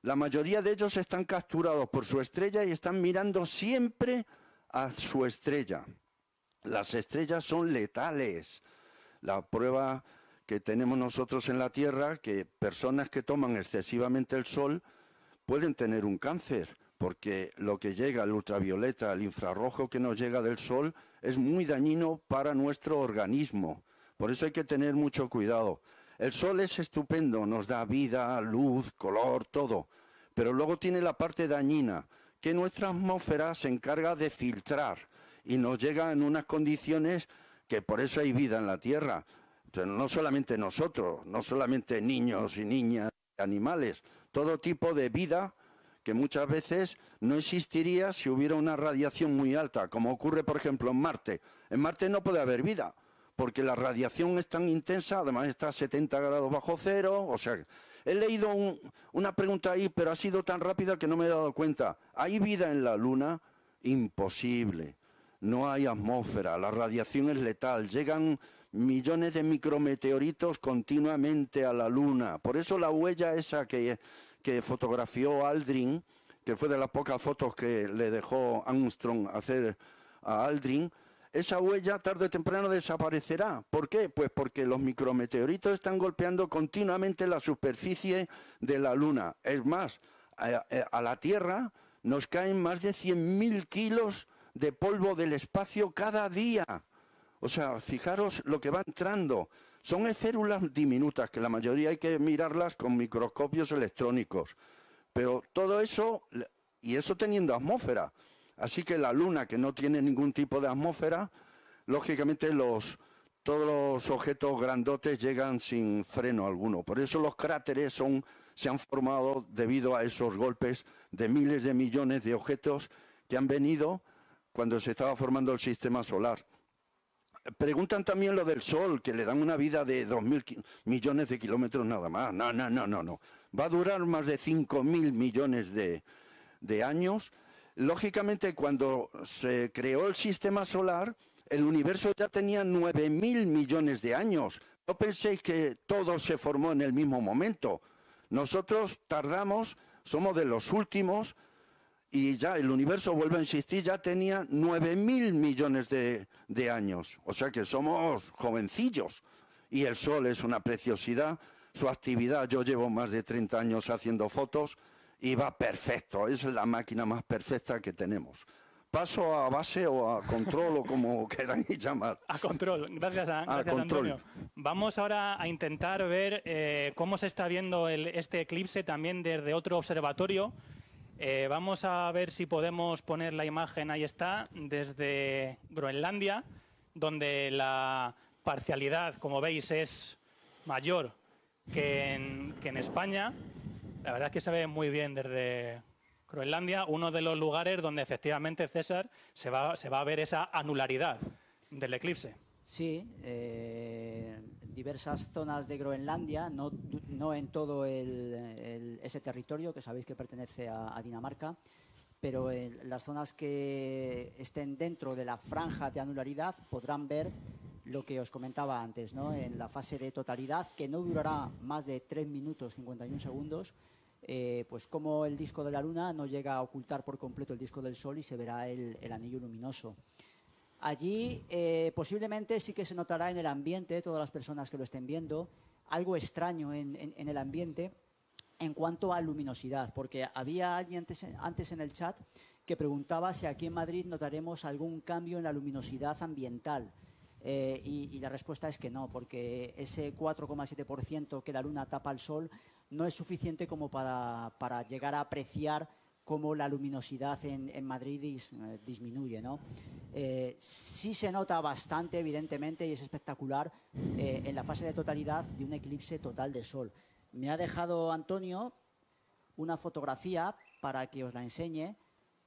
la mayoría de ellos están capturados por su estrella y están mirando siempre a su estrella. Las estrellas son letales. La prueba que tenemos nosotros en la Tierra, que personas que toman excesivamente el Sol pueden tener un cáncer, porque lo que llega, el ultravioleta, el infrarrojo que nos llega del Sol, es muy dañino para nuestro organismo. Por eso hay que tener mucho cuidado. El sol es estupendo, nos da vida, luz, color, todo. Pero luego tiene la parte dañina, que nuestra atmósfera se encarga de filtrar y nos llega en unas condiciones que por eso hay vida en la Tierra. Entonces, no solamente nosotros, no solamente niños y niñas, animales, todo tipo de vida que muchas veces no existiría si hubiera una radiación muy alta, como ocurre, por ejemplo, en Marte. En Marte no puede haber vida, porque la radiación es tan intensa, además está a 70 grados bajo cero, o sea, he leído una pregunta ahí, pero ha sido tan rápida que no me he dado cuenta. ¿Hay vida en la Luna? Imposible. No hay atmósfera, la radiación es letal, llegan millones de micrometeoritos continuamente a la Luna. Por eso la huella esa que fotografió Aldrin, que fue de las pocas fotos que le dejó Armstrong hacer a Aldrin, esa huella tarde o temprano desaparecerá. ¿Por qué? Pues porque los micrometeoritos están golpeando continuamente la superficie de la Luna. Es más, a la Tierra nos caen más de 100.000 kilos de polvo del espacio cada día. O sea, fijaros lo que va entrando. Son esférulas diminutas, que la mayoría hay que mirarlas con microscopios electrónicos. Pero todo eso, y eso teniendo atmósfera. Así que la Luna, que no tiene ningún tipo de atmósfera, lógicamente todos los objetos grandotes llegan sin freno alguno. Por eso los cráteres se han formado debido a esos golpes de miles de millones de objetos que han venido cuando se estaba formando el sistema solar. Preguntan también lo del Sol, que le dan una vida de 2.000 millones de kilómetros nada más. No. Va a durar más de 5.000 millones de años. Lógicamente, cuando se creó el sistema solar, el universo ya tenía 9.000 millones de años. No penséis que todo se formó en el mismo momento. Nosotros tardamos, somos de los últimos, y ya el universo, vuelvo a insistir, ya tenía 9.000 millones de años. O sea que somos jovencillos. Y el Sol es una preciosidad. Su actividad, yo llevo más de 30 años haciendo fotos y va perfecto. Es la máquina más perfecta que tenemos. Paso a base o a control o como queráis llamar. A control. Gracias, Antonio. Vamos ahora a intentar ver cómo se está viendo este eclipse también desde otro observatorio. Vamos a ver si podemos poner la imagen, ahí está, desde Groenlandia, donde la parcialidad, como veis, es mayor que en España. La verdad es que se ve muy bien desde Groenlandia, uno de los lugares donde efectivamente, César, se va a ver esa anularidad del eclipse. Sí, diversas zonas de Groenlandia, no en todo ese territorio que sabéis que pertenece a Dinamarca, pero en las zonas que estén dentro de la franja de anularidad podrán ver lo que os comentaba antes, ¿no? En la fase de totalidad, que no durará más de 3 minutos 51 segundos, pues como el disco de la Luna no llega a ocultar por completo el disco del Sol y se verá el anillo luminoso. Allí posiblemente sí que se notará en el ambiente, todas las personas que lo estén viendo, algo extraño en el ambiente en cuanto a luminosidad, porque había alguien antes en el chat que preguntaba si aquí en Madrid notaremos algún cambio en la luminosidad ambiental. Y la respuesta es que no, porque ese 4,7% que la Luna tapa al Sol no es suficiente como para llegar a apreciar cómo la luminosidad en Madrid disminuye, ¿no? Sí se nota bastante, evidentemente, y es espectacular en la fase de totalidad de un eclipse total de Sol. Me ha dejado Antonio una fotografía para que os la enseñe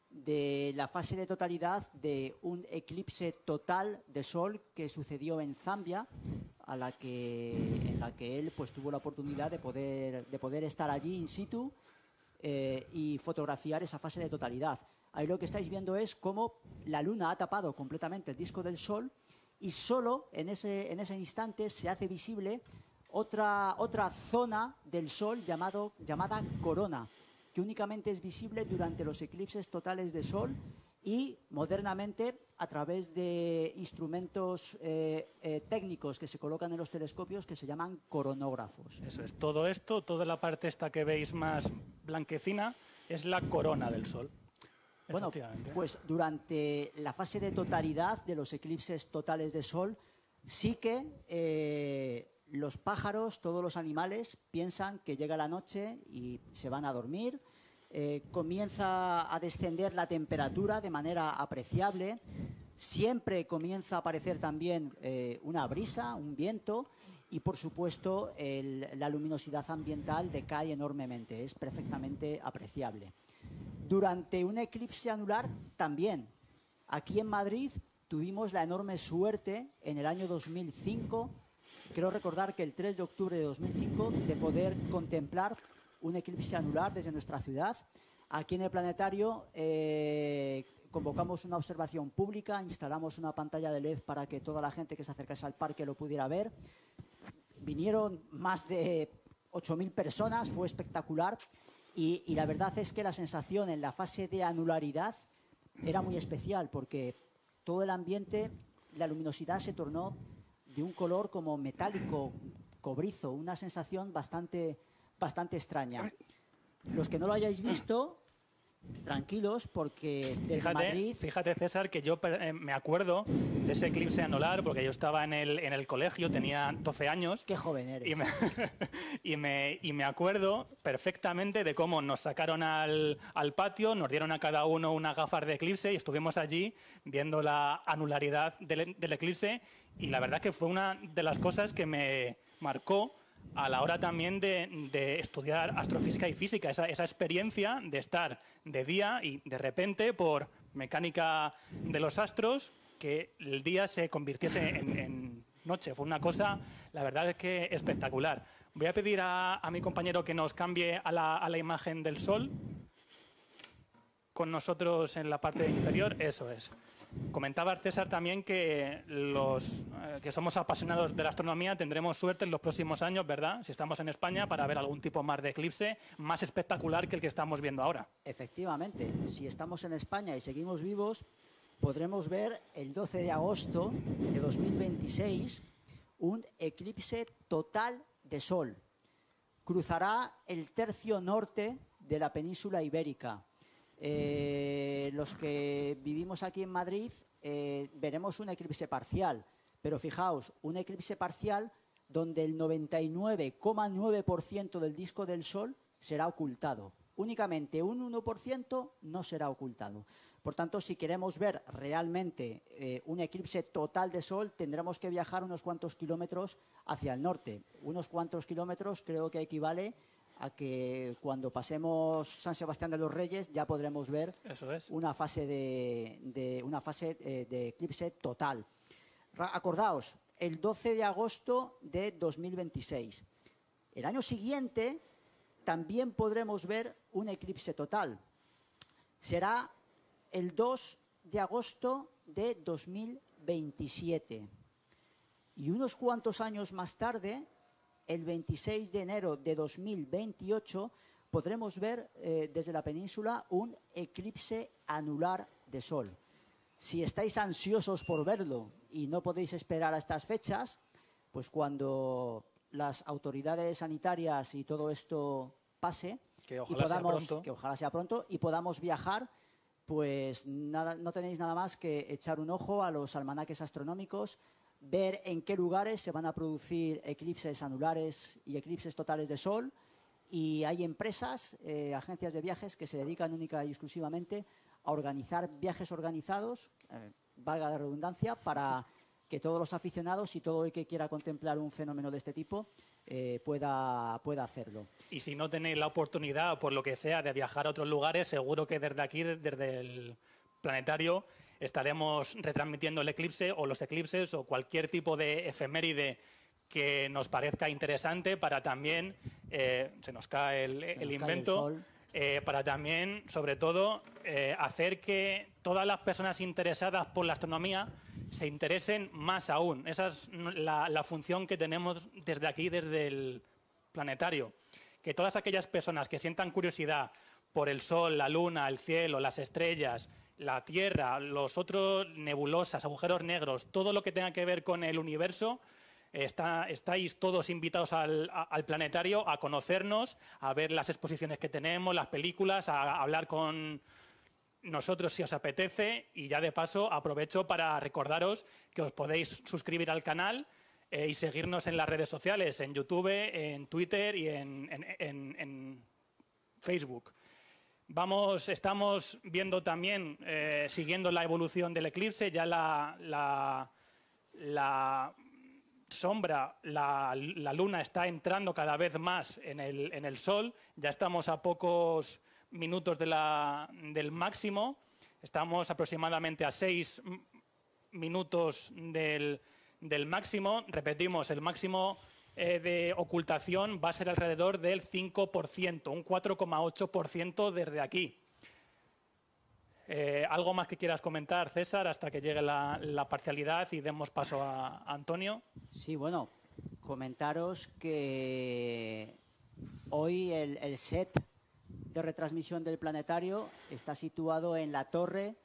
de la fase de totalidad de un eclipse total de Sol que sucedió en Zambia, en la que él pues tuvo la oportunidad de poder estar allí in situ y fotografiar esa fase de totalidad. Ahí lo que estáis viendo es cómo la Luna ha tapado completamente el disco del Sol y solo en ese instante se hace visible otra zona del Sol llamada corona, que únicamente es visible durante los eclipses totales de Sol y modernamente a través de instrumentos técnicos que se colocan en los telescopios que se llaman coronógrafos. Eso es, todo esto, toda la parte esta que veis más blanquecina es la corona del Sol. Bueno, pues durante la fase de totalidad de los eclipses totales de Sol sí que Los pájaros, todos los animales, piensan que llega la noche y se van a dormir. Comienza a descender la temperatura de manera apreciable. Siempre comienza a aparecer también una brisa, un viento. Y, por supuesto, la luminosidad ambiental decae enormemente. Es perfectamente apreciable. Durante un eclipse anular también. Aquí en Madrid tuvimos la enorme suerte en el año 2005, creo recordar que el 3 de octubre de 2005, de poder contemplar un eclipse anular desde nuestra ciudad. Aquí en el planetario convocamos una observación pública, instalamos una pantalla de LED para que toda la gente que se acercase al parque lo pudiera ver. Vinieron más de 8.000 personas, fue espectacular y la verdad es que la sensación en la fase de anularidad era muy especial porque todo el ambiente, la luminosidad se tornó de un color como metálico, cobrizo, una sensación bastante extraña. Los que no lo hayáis visto, tranquilos, porque desde Madrid... Fíjate, César, que yo me acuerdo de ese eclipse anular, porque yo estaba en el colegio, tenía 12 años. Qué joven eres. Y me acuerdo perfectamente de cómo nos sacaron al patio, nos dieron a cada uno unas gafas de eclipse y estuvimos allí viendo la anularidad del eclipse. Y la verdad que fue una de las cosas que me marcó a la hora también de estudiar astrofísica y física, esa experiencia de estar de día y de repente, por mecánica de los astros, que el día se convirtiese en noche. Fue una cosa, la verdad es que espectacular. Voy a pedir a mi compañero que nos cambie a la imagen del Sol. Con nosotros en la parte inferior, eso es. Comentaba César también que los que somos apasionados de la astronomía tendremos suerte en los próximos años, ¿verdad? Si estamos en España, para ver algún tipo más de eclipse más espectacular que el que estamos viendo ahora. Efectivamente, si estamos en España y seguimos vivos, podremos ver el 12 de agosto de 2026 un eclipse total de Sol. Cruzará el tercio norte de la península ibérica. Los que vivimos aquí en Madrid veremos un eclipse parcial, pero fijaos, un eclipse parcial donde el 99,9% del disco del Sol será ocultado. Únicamente un 1% no será ocultado. Por tanto, si queremos ver realmente un eclipse total de Sol, tendremos que viajar unos cuantos kilómetros hacia el norte. Unos cuantos kilómetros creo que equivale a que cuando pasemos San Sebastián de los Reyes ya podremos ver una fase de eclipse total. Acordaos, el 12 de agosto de 2026. El año siguiente también podremos ver un eclipse total. Será el 2 de agosto de 2027. Y unos cuantos años más tarde, el 26 de enero de 2028, podremos ver desde la península un eclipse anular de Sol. Si estáis ansiosos por verlo y no podéis esperar a estas fechas, pues cuando las autoridades sanitarias y todo esto pase, que ojalá sea pronto, y podamos viajar, pues nada, no tenéis nada más que echar un ojo a los almanaques astronómicos, ver en qué lugares se van a producir eclipses anulares y eclipses totales de Sol, y hay empresas, agencias de viajes que se dedican única y exclusivamente a organizar viajes organizados, valga la redundancia, para que todos los aficionados y todo el que quiera contemplar un fenómeno de este tipo pueda hacerlo. Y si no tenéis la oportunidad, por lo que sea, de viajar a otros lugares, seguro que desde aquí, desde el planetario, estaremos retransmitiendo el eclipse o los eclipses o cualquier tipo de efeméride que nos parezca interesante para también, se nos cae el invento, para también, sobre todo, hacer que todas las personas interesadas por la astronomía se interesen más aún. Esa es la función que tenemos desde aquí, desde el planetario. Que todas aquellas personas que sientan curiosidad por el Sol, la Luna, el cielo, las estrellas, la Tierra, los otros nebulosas, agujeros negros, todo lo que tenga que ver con el universo, estáis todos invitados al planetario a conocernos, a ver las exposiciones que tenemos, las películas, a hablar con nosotros si os apetece, y ya de paso aprovecho para recordaros que os podéis suscribir al canal y seguirnos en las redes sociales, en YouTube, en Twitter y en Facebook. Estamos viendo también, siguiendo la evolución del eclipse, ya la sombra, la luna está entrando cada vez más en el sol, ya estamos a pocos minutos del máximo, estamos aproximadamente a 6 minutos del máximo. Repetimos, el máximo de ocultación va a ser alrededor del 5%, un 4,8% desde aquí. ¿Algo más que quieras comentar, César, hasta que llegue la parcialidad y demos paso a Antonio? Sí, bueno, comentaros que hoy el set de retransmisión del planetario está situado en la torre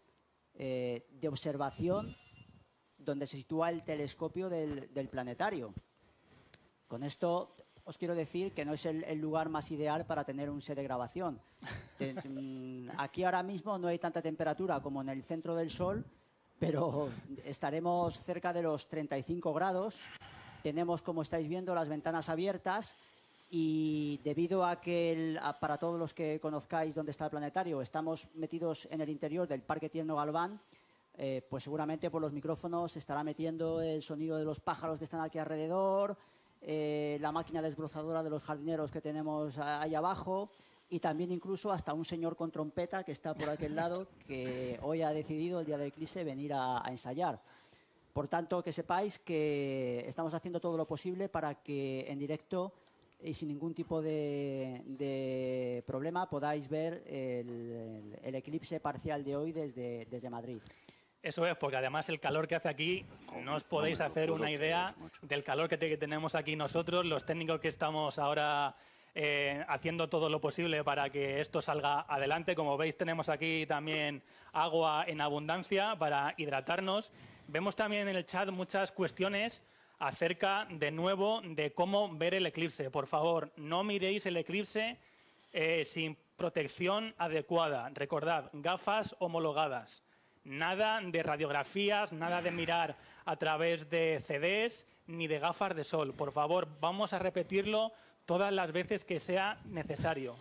de observación donde se sitúa el telescopio del planetario. Con esto os quiero decir que no es el lugar más ideal para tener un set de grabación. Aquí ahora mismo no hay tanta temperatura como en el centro del Sol, pero estaremos cerca de los 35 grados. Tenemos, como estáis viendo, las ventanas abiertas y debido a que, para todos los que conozcáis dónde está el planetario, estamos metidos en el interior del Parque Tierno Galván, pues seguramente por los micrófonos se estará metiendo el sonido de los pájaros que están aquí alrededor, la máquina desbrozadora de los jardineros que tenemos ahí abajo y también incluso hasta un señor con trompeta que está por aquel lado que hoy ha decidido el día del eclipse venir a ensayar. Por tanto, que sepáis que estamos haciendo todo lo posible para que en directo y sin ningún tipo de problema podáis ver el eclipse parcial de hoy desde Madrid. Eso es, porque además el calor que hace aquí, no os podéis hacer una idea del calor que tenemos aquí nosotros, los técnicos que estamos ahora haciendo todo lo posible para que esto salga adelante. Como veis, tenemos aquí también agua en abundancia para hidratarnos. Vemos también en el chat muchas cuestiones acerca, de nuevo, de cómo ver el eclipse. Por favor, no miréis el eclipse sin protección adecuada. Recordad, gafas homologadas. Nada de radiografías, nada de mirar a través de CDs ni de gafas de sol. Por favor, vamos a repetirlo todas las veces que sea necesario.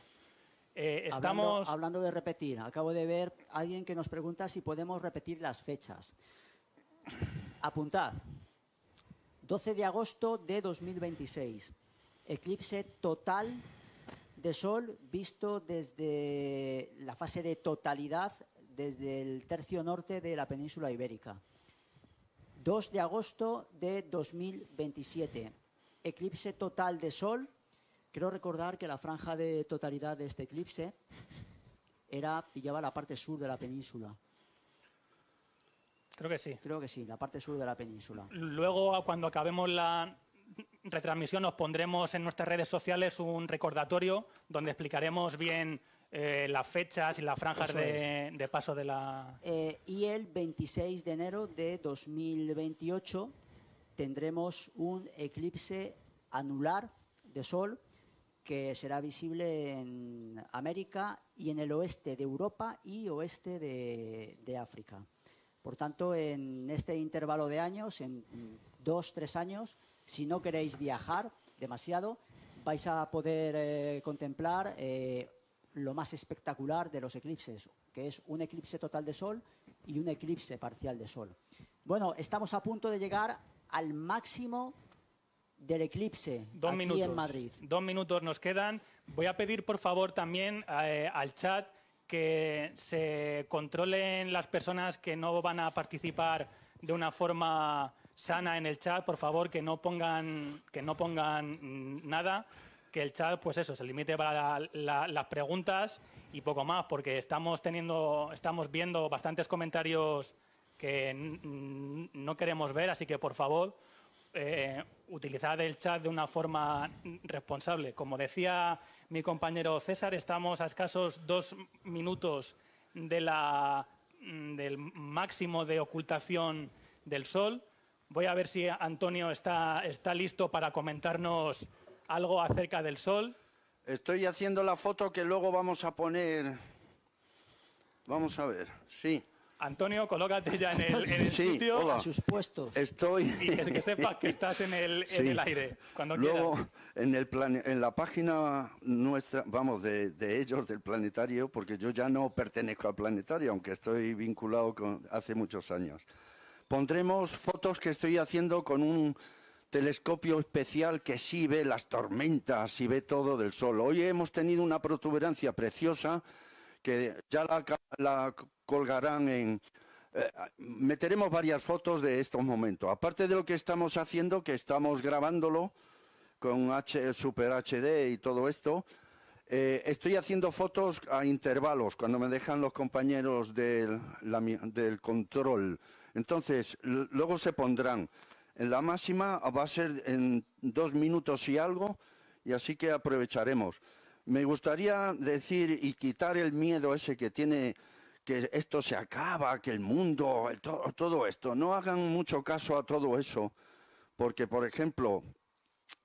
Hablando de repetir, acabo de ver a alguien que nos pregunta si podemos repetir las fechas. Apuntad. 12 de agosto de 2026. Eclipse total de sol visto desde la fase de totalidad desde el tercio norte de la península ibérica. 2 de agosto de 2027. Eclipse total de sol. Quiero recordar que la franja de totalidad de este eclipse pillaba la parte sur de la península. Creo que sí. Creo que sí, la parte sur de la península. Luego, cuando acabemos la retransmisión, os pondremos en nuestras redes sociales un recordatorio donde explicaremos bien las fechas y las franjas de paso de la... Y el 26 de enero de 2028 tendremos un eclipse anular de sol que será visible en América y en el oeste de Europa y oeste de África. Por tanto, en este intervalo de años, en 2-3 años, si no queréis viajar demasiado, vais a poder contemplar lo más espectacular de los eclipses, que es un eclipse total de sol y un eclipse parcial de sol. Bueno, estamos a punto de llegar al máximo del eclipse aquí en Madrid. 2 minutos nos quedan. Voy a pedir, por favor, también al chat que se controlen las personas que no van a participar de una forma sana en el chat. Por favor, que no pongan nada. Que el chat, pues eso, se limite para las preguntas y poco más, porque estamos viendo bastantes comentarios que no queremos ver, así que por favor, utilizad el chat de una forma responsable. Como decía mi compañero César, estamos a escasos 2 minutos del máximo de ocultación del sol. Voy a ver si Antonio está listo para comentarnos algo acerca del sol. Estoy haciendo la foto que luego vamos a poner. Vamos a ver, sí. Antonio, colócate ya en el Sí, sitio hola. A sus puestos. Estoy... y que sepas que estás en el aire, cuando Luego, quieras. en la página nuestra, vamos, de ellos, del planetario, porque yo ya no pertenezco al planetario, aunque estoy vinculado hace muchos años. Pondremos fotos que estoy haciendo con un telescopio especial que sí ve las tormentas y ve todo del Sol. Hoy hemos tenido una protuberancia preciosa que ya la colgarán en... meteremos varias fotos de estos momentos. Aparte de lo que estamos haciendo, que estamos grabándolo con Super HD y todo esto, estoy haciendo fotos a intervalos cuando me dejan los compañeros del control. Entonces, luego se pondrán. En la máxima va a ser en 2 minutos y algo, y así que aprovecharemos. Me gustaría decir y quitar el miedo ese que tiene, que esto se acaba, que el mundo, todo esto. No hagan mucho caso a todo eso, porque, por ejemplo,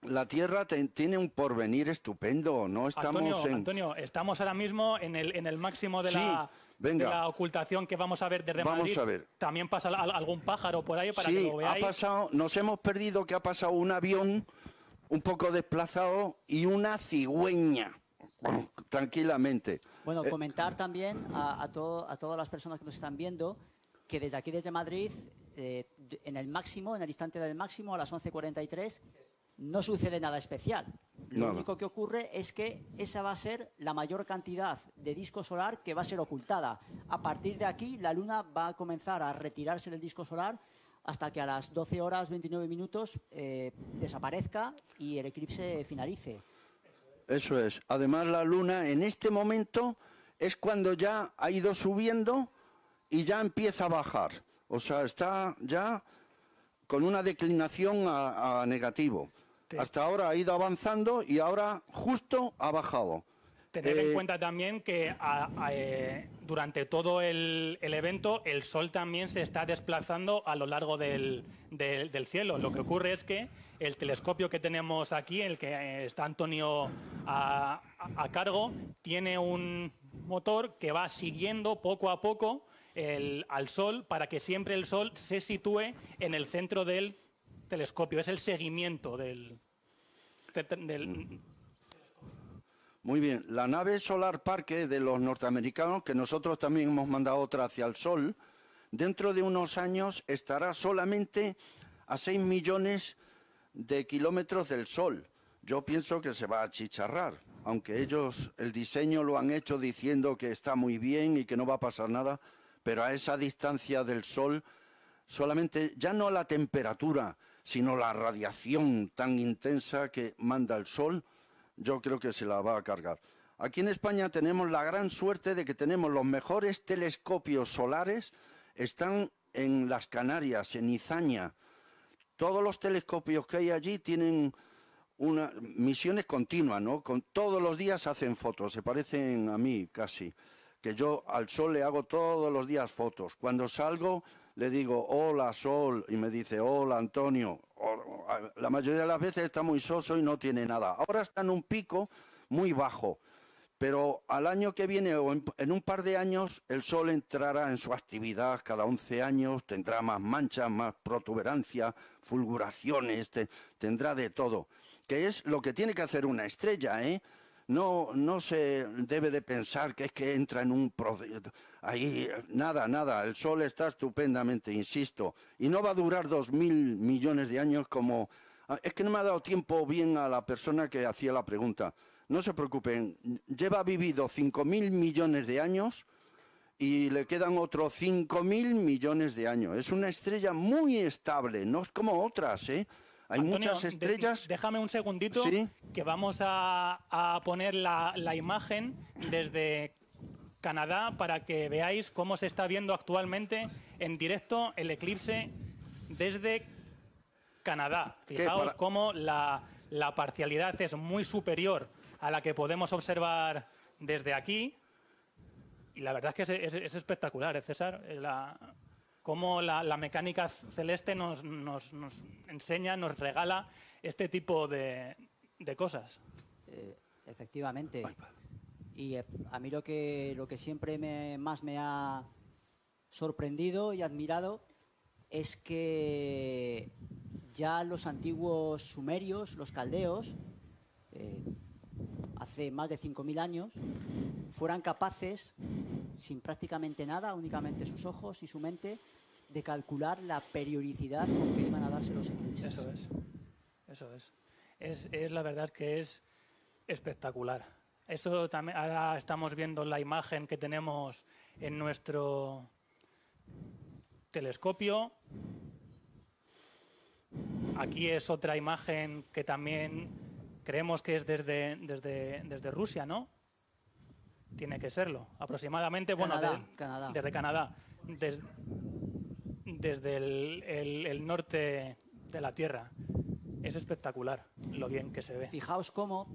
la Tierra tiene un porvenir estupendo. No estamos Antonio, estamos ahora mismo en el máximo de, Sí, de venga. la ocultación que vamos a ver desde Vamos Madrid. a ver. También pasa algún pájaro por ahí para que Sí, lo veáis. nos hemos perdido que ha pasado un avión un poco desplazado y una cigüeña, tranquilamente. Bueno, comentar también a todas las personas que nos están viendo que desde aquí, desde Madrid, en el instante del máximo, a las 11:43, no sucede nada especial. Lo Nada. único que ocurre es que esa va a ser la mayor cantidad de disco solar que va a ser ocultada. A partir de aquí, la Luna va a comenzar a retirarse del disco solar hasta que a las 12 horas 29 minutos desaparezca y el eclipse finalice. Eso es. Además, la Luna en este momento es cuando ya ha ido subiendo y ya empieza a bajar. O sea, está ya con una declinación a negativo. Sí. Hasta ahora ha ido avanzando y ahora justo ha bajado. Tener en cuenta también que durante todo el evento el Sol también se está desplazando a lo largo del cielo. Lo que ocurre es que el telescopio que tenemos aquí, el que está Antonio a cargo, tiene un motor que va siguiendo poco a poco al Sol para que siempre el Sol se sitúe en el centro del telescopio. Es el seguimiento del Muy bien, la nave Solar Parque de los norteamericanos, que nosotros también hemos mandado otra hacia el Sol, dentro de unos años estará solamente a 6 millones de kilómetros del Sol. Yo pienso que se va a achicharrar, aunque ellos el diseño lo han hecho diciendo que está muy bien y que no va a pasar nada, pero a esa distancia del Sol, solamente ya no la temperatura, sino la radiación tan intensa que manda el Sol, yo creo que se la va a cargar. Aquí en España tenemos la gran suerte de que tenemos los mejores telescopios solares, están en las Canarias, en Izaña. Todos los telescopios que hay allí tienen misiones continuas, ¿no? Todos los días hacen fotos, se parecen a mí casi, que yo al Sol le hago todos los días fotos. Cuando salgo le digo, hola Sol, y me dice, hola Antonio. La mayoría de las veces está muy soso y no tiene nada. Ahora está en un pico muy bajo, pero al año que viene o en un par de años el Sol entrará en su actividad cada 11 años, tendrá más manchas, más protuberancia, fulguraciones, tendrá de todo, que es lo que tiene que hacer una estrella, ¿eh? No se debe de pensar que es que entra en un proceso. Ahí, nada. El Sol está estupendamente, insisto. Y no va a durar 2.000 millones de años como... Es que no me ha dado tiempo bien a la persona que hacía la pregunta. No se preocupen. Lleva vivido 5.000 millones de años y le quedan otros 5.000 millones de años. Es una estrella muy estable, no es como otras, ¿eh? Hay Antonio, muchas estrellas... Déjame un segundito, ¿Sí? que vamos a poner la imagen desde Canadá para que veáis cómo se está viendo actualmente en directo el eclipse desde Canadá. Fijaos cómo la parcialidad es muy superior a la que podemos observar desde aquí. Y la verdad es que es espectacular, César, cómo la mecánica celeste nos enseña, nos regala este tipo de cosas. Efectivamente. Y a mí lo que siempre más me ha sorprendido y admirado es que ya los antiguos sumerios, los caldeos, hace más de 5.000 años, fueran capaces, sin prácticamente nada, únicamente sus ojos y su mente, de calcular la periodicidad con que iban a darse los eclipses. Eso es. Es la verdad que es espectacular. Eso también, ahora estamos viendo la imagen que tenemos en nuestro telescopio. Aquí es otra imagen que también creemos que es desde Rusia, ¿no? Tiene que serlo, aproximadamente. Canadá. Desde Canadá. Desde el norte de la Tierra. Es espectacular lo bien que se ve. Fijaos cómo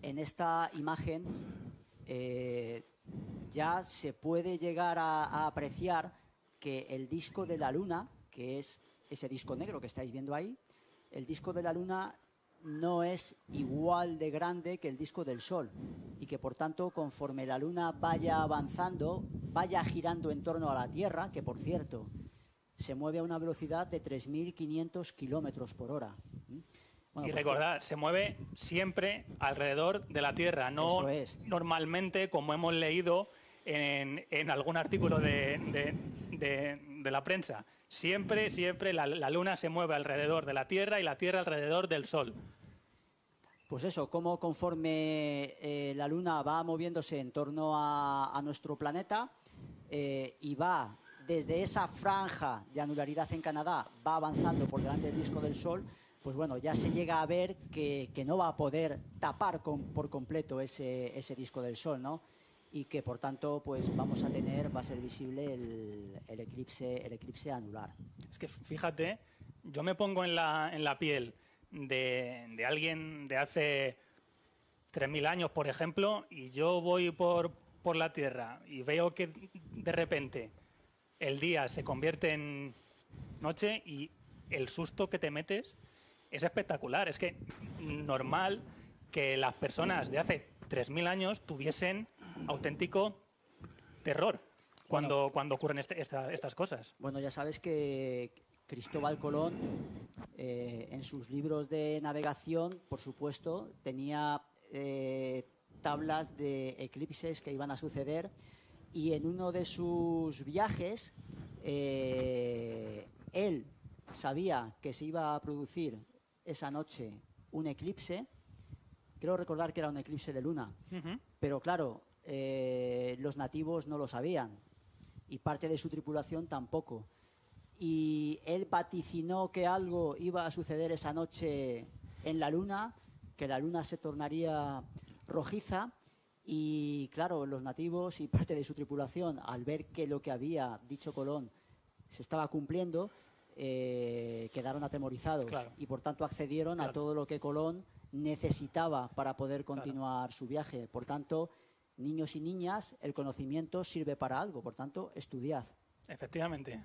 en esta imagen ya se puede llegar a apreciar que el disco de la Luna, que es ese disco negro que estáis viendo ahí, el disco de la Luna no es igual de grande que el disco del Sol y que por tanto conforme la Luna vaya avanzando, vaya girando en torno a la Tierra, que por cierto se mueve a una velocidad de 3.500 kilómetros por hora. Bueno, y pues recordad, se mueve siempre alrededor de la Tierra, no Eso es. normalmente como hemos leído en algún artículo de la prensa. Siempre la Luna se mueve alrededor de la Tierra y la Tierra alrededor del Sol. Pues eso, como conforme la Luna va moviéndose en torno a nuestro planeta y va desde esa franja de anularidad en Canadá, va avanzando por delante del disco del Sol, pues bueno, ya se llega a ver que no va a poder tapar por completo ese disco del Sol, ¿no? Y que por tanto pues va a ser visible el eclipse anular. Es que fíjate, yo me pongo en la piel de alguien de hace 3.000 años, por ejemplo, y yo voy por la Tierra y veo que de repente el día se convierte en noche y el susto que te metes es espectacular. Es que normal que las personas de hace 3.000 años tuviesen auténtico terror cuando ocurren estas cosas. Bueno, ya sabes que Cristóbal Colón en sus libros de navegación, por supuesto, tenía tablas de eclipses que iban a suceder y en uno de sus viajes él sabía que se iba a producir esa noche un eclipse. Creo recordar que era un eclipse de luna, pero claro, los nativos no lo sabían y parte de su tripulación tampoco. Y él vaticinó que algo iba a suceder esa noche en la luna, que la luna se tornaría rojiza y claro, los nativos y parte de su tripulación, al ver que lo que había dicho Colón se estaba cumpliendo, quedaron atemorizados, claro, y por tanto accedieron, claro, a todo lo que Colón necesitaba para poder continuar, claro, su viaje. Por tanto, niños y niñas, el conocimiento sirve para algo, por tanto, estudiad. Efectivamente.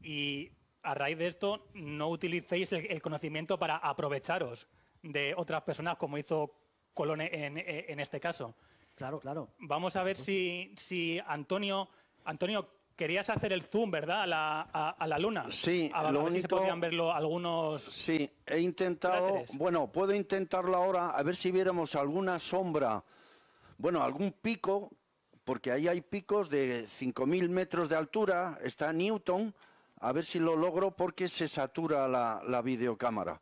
Y a raíz de esto, no utilicéis el conocimiento para aprovecharos de otras personas como hizo Colón en este caso. Claro, claro. Vamos a ver si Antonio, querías hacer el zoom, ¿verdad? A la Luna. Sí, a ver si se podían verlo algunos. Sí, he intentado. Cráteres. Bueno, puedo intentarlo ahora, a ver si viéramos alguna sombra. Bueno, algún pico, porque ahí hay picos de 5.000 metros de altura. Está Newton. A ver si lo logro porque se satura la videocámara.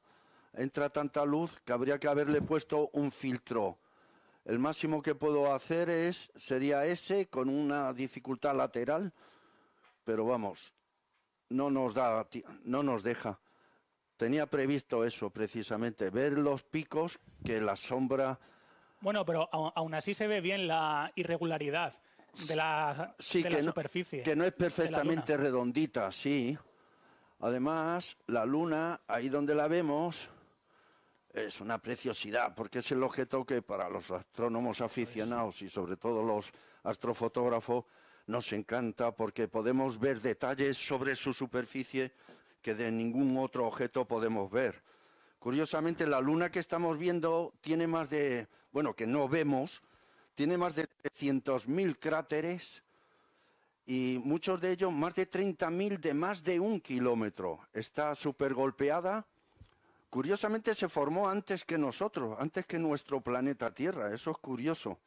Entra tanta luz que habría que haberle puesto un filtro. El máximo que puedo hacer sería ese con una dificultad lateral. Pero vamos, no nos deja. Tenía previsto eso precisamente, ver los picos, que la sombra... Bueno, pero aún así se ve bien la irregularidad de la superficie. Que no es perfectamente redondita, sí. Además, la Luna, ahí donde la vemos, es una preciosidad, porque es el objeto que para los astrónomos aficionados y sobre todo los astrofotógrafos nos encanta, porque podemos ver detalles sobre su superficie que de ningún otro objeto podemos ver. Curiosamente, la Luna que estamos viendo tiene más de, bueno, que no vemos, tiene más de 300.000 cráteres y muchos de ellos, más de 30.000 de más de 1 kilómetro. Está súper golpeada. Curiosamente se formó antes que nosotros, antes que nuestro planeta Tierra. Eso es curioso.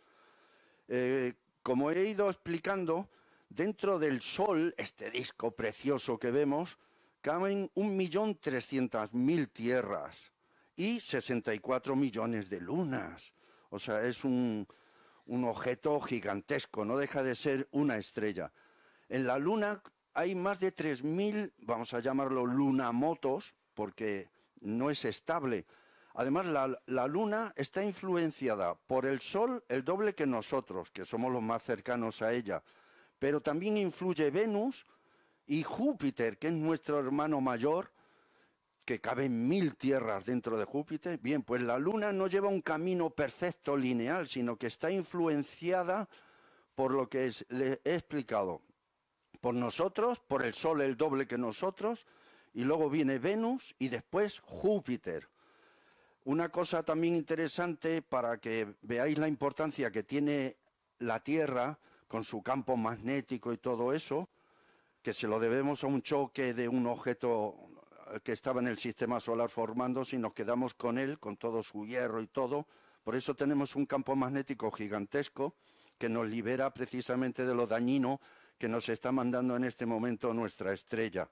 Como he ido explicando, dentro del Sol, este disco precioso que vemos, caben 1.300.000 tierras y 64 millones de lunas. O sea, es un objeto gigantesco, no deja de ser una estrella. En la Luna hay más de 3.000, vamos a llamarlo lunamotos, porque no es estable. Además, la Luna está influenciada por el Sol el doble que nosotros, que somos los más cercanos a ella. Pero también influye Venus y Júpiter, que es nuestro hermano mayor, que caben 1.000 tierras dentro de Júpiter. Bien, pues la Luna no lleva un camino perfecto lineal, sino que está influenciada por lo que le he explicado. Por nosotros, por el Sol el doble que nosotros, y luego viene Venus y después Júpiter. Una cosa también interesante para que veáis la importancia que tiene la Tierra con su campo magnético y todo eso, que se lo debemos a un choque de un objeto que estaba en el sistema solar formándose y nos quedamos con él, con todo su hierro y todo. Por eso tenemos un campo magnético gigantesco que nos libera precisamente de lo dañino que nos está mandando en este momento nuestra estrella.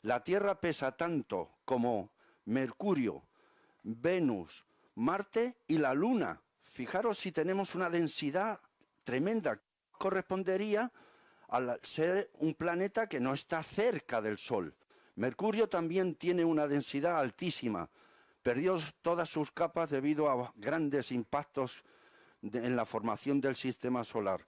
La Tierra pesa tanto como Mercurio, Venus, Marte y la Luna. Fijaros si tenemos una densidad tremenda. Correspondería al ser un planeta que no está cerca del Sol. Mercurio también tiene una densidad altísima. Perdió todas sus capas debido a grandes impactos en la formación del sistema solar.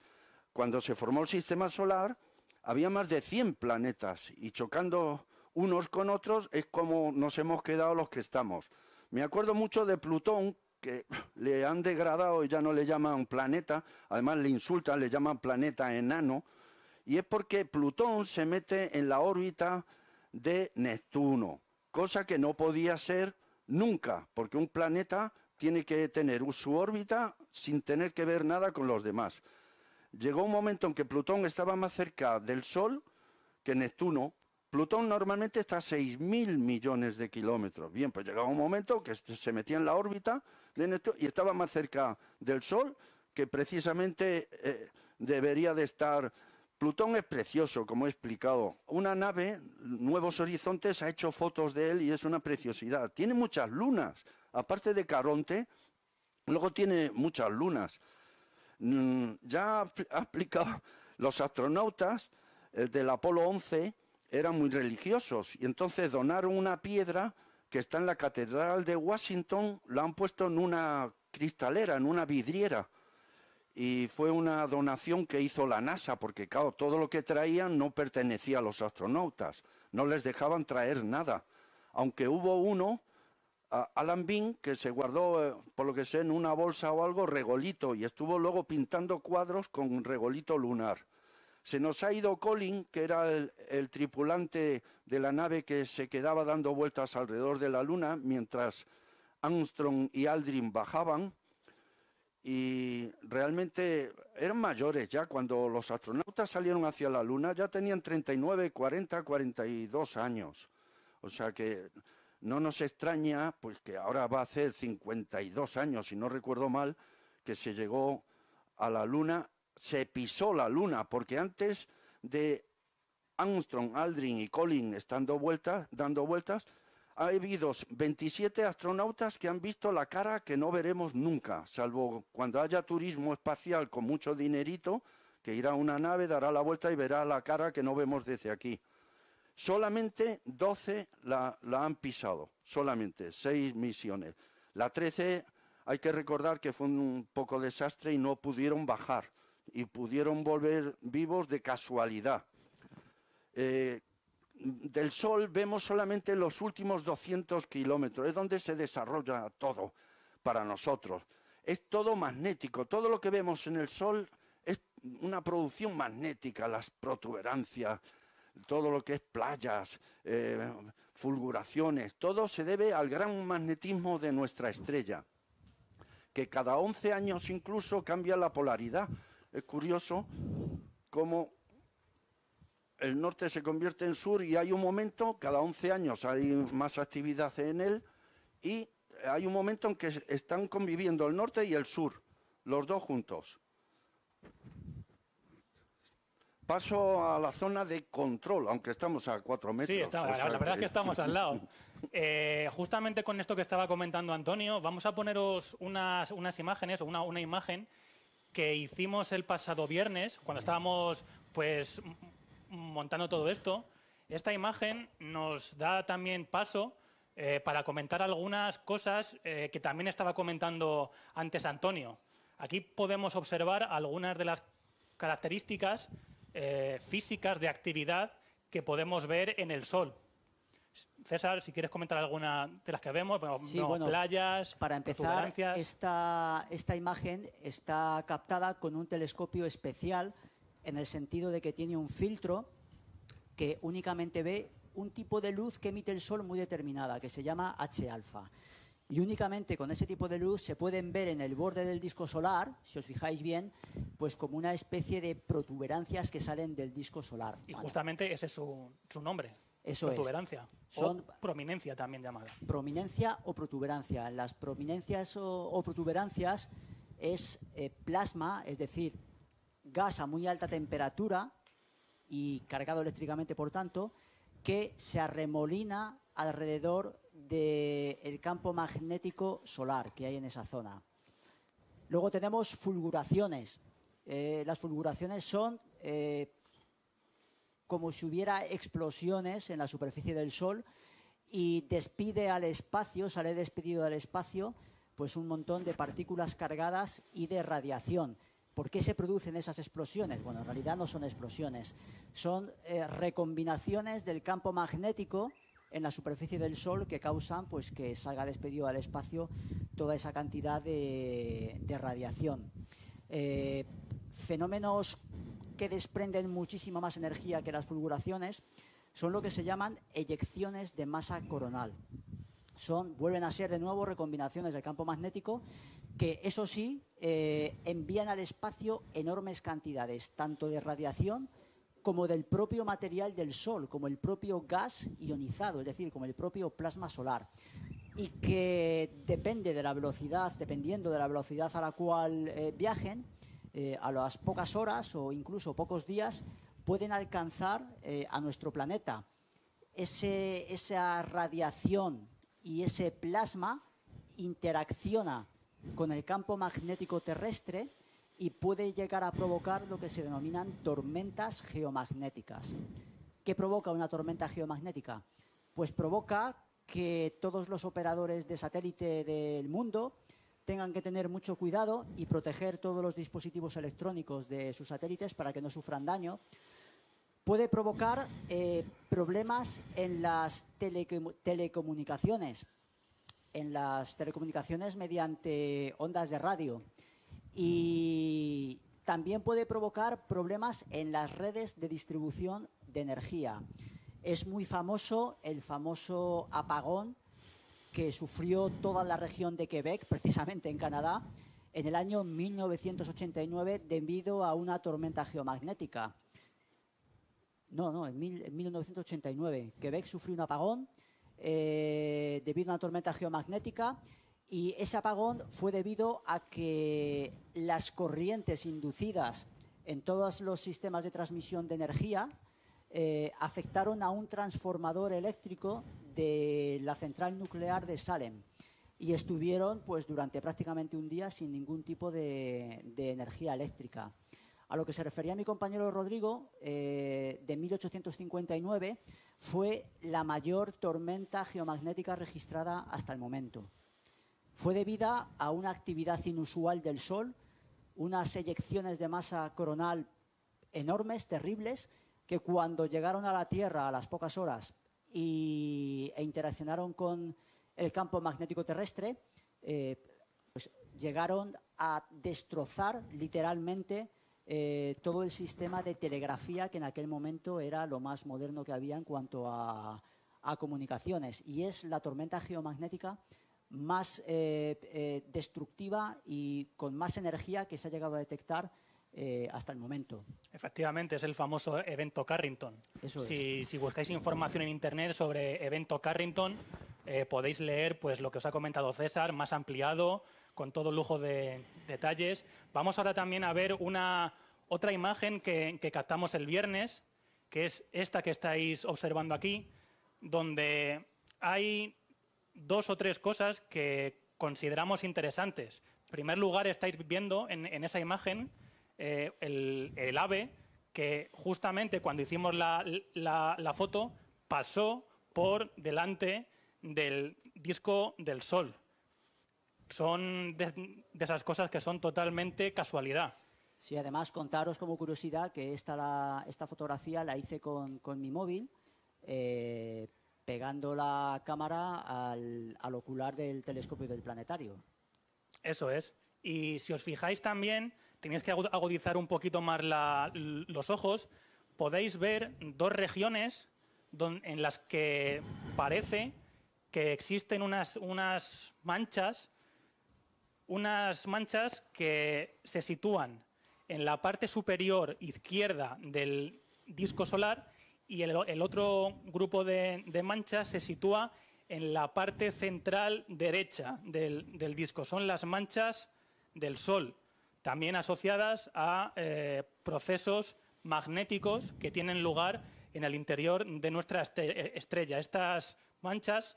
Cuando se formó el sistema solar, había más de 100 planetas y chocando unos con otros es como nos hemos quedado los que estamos. Me acuerdo mucho de Plutón, que le han degradado y ya no le llaman planeta, además le insultan, le llaman planeta enano, y es porque Plutón se mete en la órbita de Neptuno, cosa que no podía ser nunca, porque un planeta tiene que tener su órbita sin tener que ver nada con los demás. Llegó un momento en que Plutón estaba más cerca del Sol que Neptuno. Plutón normalmente está a 6.000 millones de kilómetros. Bien, pues llegaba un momento que se metía en la órbita de Neptuno y estaba más cerca del Sol que precisamente debería de estar. Plutón es precioso, como he explicado. Una nave, Nuevos Horizontes, ha hecho fotos de él y es una preciosidad. Tiene muchas lunas. Aparte de Caronte, luego tiene muchas lunas. Ya ha explicado, los astronautas del Apolo 11 eran muy religiosos y entonces donaron una piedra que está en la Catedral de Washington, la han puesto en una cristalera, en una vidriera. Y fue una donación que hizo la NASA, porque claro, todo lo que traían no pertenecía a los astronautas, no les dejaban traer nada. Aunque hubo uno, Alan Bean, que se guardó, por lo que sé, en una bolsa o algo, regolito, y estuvo luego pintando cuadros con regolito lunar. Se nos ha ido Colin, que era el tripulante de la nave que se quedaba dando vueltas alrededor de la Luna, mientras Armstrong y Aldrin bajaban. Y realmente eran mayores ya. Cuando los astronautas salieron hacia la Luna ya tenían 39, 40, 42 años. O sea que no nos extraña, pues que ahora va a hacer 52 años, si no recuerdo mal, que se llegó a la Luna, se pisó la Luna, porque antes de Armstrong, Aldrin y Collins dando vueltas, ha habido 27 astronautas que han visto la cara que no veremos nunca, salvo cuando haya turismo espacial con mucho dinerito, que irá a una nave, dará la vuelta y verá la cara que no vemos desde aquí. Solamente 12 la han pisado, solamente 6 misiones. La 13 hay que recordar que fue un poco desastre y no pudieron bajar y pudieron volver vivos de casualidad. Del Sol vemos solamente los últimos 200 kilómetros, es donde se desarrolla todo para nosotros. Es todo magnético, todo lo que vemos en el Sol es una producción magnética, las protuberancias, todo lo que es playas, fulguraciones, todo se debe al gran magnetismo de nuestra estrella, que cada 11 años incluso cambia la polaridad. Es curioso cómo el norte se convierte en sur y hay un momento, cada 11 años hay más actividad en él y hay un momento en que están conviviendo el norte y el sur, los dos juntos. Paso a la zona de control, aunque estamos a 4 metros. Sí, la verdad es que estamos al lado. Justamente con esto que estaba comentando Antonio, vamos a poneros unas imágenes, o una imagen que hicimos el pasado viernes, cuando estábamos pues montando todo esto. Esta imagen nos da también paso para comentar algunas cosas que también estaba comentando antes Antonio. Aquí podemos observar algunas de las características físicas de actividad que podemos ver en el Sol. César, si quieres comentar alguna de las que vemos, sí, bueno, playas, para empezar, esta imagen está captada con un telescopio especial en el sentido de que tiene un filtro que únicamente ve un tipo de luz que emite el Sol muy determinada, que se llama H-alfa. Y únicamente con ese tipo de luz se pueden ver en el borde del disco solar, si os fijáis bien, pues como una especie de protuberancias que salen del disco solar. Y justamente ese es su nombre. Eso protuberancia. Son o prominencia también llamada. Prominencia o protuberancia. Las prominencias o protuberancias es plasma, es decir, gas a muy alta temperatura y cargado eléctricamente, por tanto, que se arremolina alrededor del campo magnético solar que hay en esa zona. Luego tenemos fulguraciones. Las fulguraciones son como si hubiera explosiones en la superficie del Sol y despide al espacio, sale despedido al espacio, pues un montón de partículas cargadas y de radiación. ¿Por qué se producen esas explosiones? Bueno, en realidad no son explosiones, son recombinaciones del campo magnético en la superficie del Sol que causan pues, que salga despedido al espacio toda esa cantidad de radiación. Fenómenos que desprenden muchísima más energía que las fulguraciones son lo que se llaman eyecciones de masa coronal. Vuelven a ser de nuevo recombinaciones del campo magnético que, eso sí, envían al espacio enormes cantidades, tanto de radiación como del propio material del Sol, como el propio gas ionizado, es decir, como el propio plasma solar. Y que dependiendo de la velocidad a la cual viajen, a las pocas horas o incluso pocos días, pueden alcanzar a nuestro planeta. Esa radiación y ese plasma interacciona con el campo magnético terrestre y puede llegar a provocar lo que se denominan tormentas geomagnéticas. ¿Qué provoca una tormenta geomagnética? Pues provoca que todos los operadores de satélite del mundo tengan que tener mucho cuidado y proteger todos los dispositivos electrónicos de sus satélites para que no sufran daño. Puede provocar problemas en las telecomunicaciones mediante ondas de radio. Y también puede provocar problemas en las redes de distribución de energía. Es muy famoso el famoso apagón que sufrió toda la región de Quebec, precisamente en Canadá, en el año 1989 debido a una tormenta geomagnética. En 1989 Quebec sufrió un apagón debido a una tormenta geomagnética, y ese apagón fue debido a que las corrientes inducidas en todos los sistemas de transmisión de energía afectaron a un transformador eléctrico de la central nuclear de Salem y estuvieron pues durante prácticamente un día sin ningún tipo de energía eléctrica. A lo que se refería mi compañero Rodrigo, de 1859 fue la mayor tormenta geomagnética registrada hasta el momento. Fue debida a una actividad inusual del Sol, unas eyecciones de masa coronal enormes, terribles, que cuando llegaron a la Tierra a las pocas horas e interaccionaron con el campo magnético terrestre, pues llegaron a destrozar literalmente todo el sistema de telegrafía, que en aquel momento era lo más moderno que había en cuanto a comunicaciones, y es la tormenta geomagnética más destructiva y con más energía que se ha llegado a detectar hasta el momento. Efectivamente, es el famoso evento Carrington. Eso Si buscáis información en Internet sobre evento Carrington, podéis leer pues, lo que os ha comentado César, más ampliado, con todo lujo de detalles. Vamos ahora también a ver otra imagen que captamos el viernes, que es esta que estáis observando aquí, donde hay 2 o 3 cosas que consideramos interesantes. En primer lugar, estáis viendo en esa imagen el ave que justamente cuando hicimos la foto pasó por delante del disco del Sol. Son de esas cosas que son totalmente casualidad. Sí, además contaros como curiosidad que esta fotografía la hice con mi móvil, pegando la cámara al ocular del telescopio del planetario. Eso es. Y si os fijáis también, tenéis que agudizar un poquito más los ojos, podéis ver 2 regiones en las que parece que existen unas manchas que se sitúan en la parte superior izquierda del disco solar y el otro grupo de manchas se sitúa en la parte central derecha del disco. Son las manchas del Sol, también asociadas a procesos magnéticos que tienen lugar en el interior de nuestra estrella. Estas manchas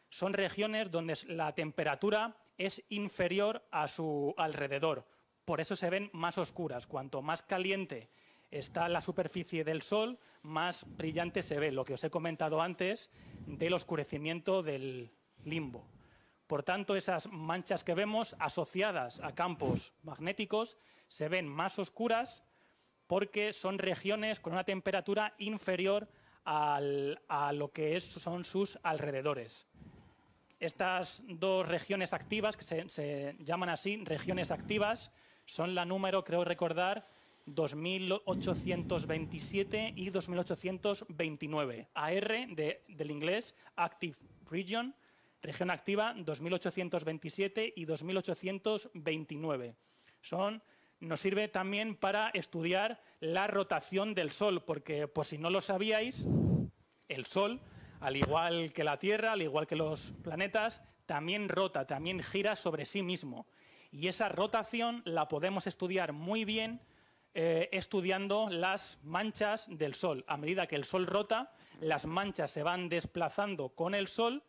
son regiones donde la temperatura es inferior a su alrededor. Por eso se ven más oscuras. Cuanto más caliente está la superficie del Sol, más brillante se ve, lo que os he comentado antes del oscurecimiento del limbo. Por tanto, esas manchas que vemos asociadas a campos magnéticos se ven más oscuras porque son regiones con una temperatura inferior a lo que son sus alrededores. Estas 2 regiones activas, que se llaman así, regiones activas, son la número, creo recordar, 2827 y 2829. AR del inglés, Active Region, región activa 2827 y 2829. Nos sirve también para estudiar la rotación del Sol, porque por si no lo sabíais, el Sol, al igual que la Tierra, al igual que los planetas, también rota, también gira sobre sí mismo. Y esa rotación la podemos estudiar muy bien estudiando las manchas del Sol. A medida que el Sol rota, las manchas se van desplazando con el Sol,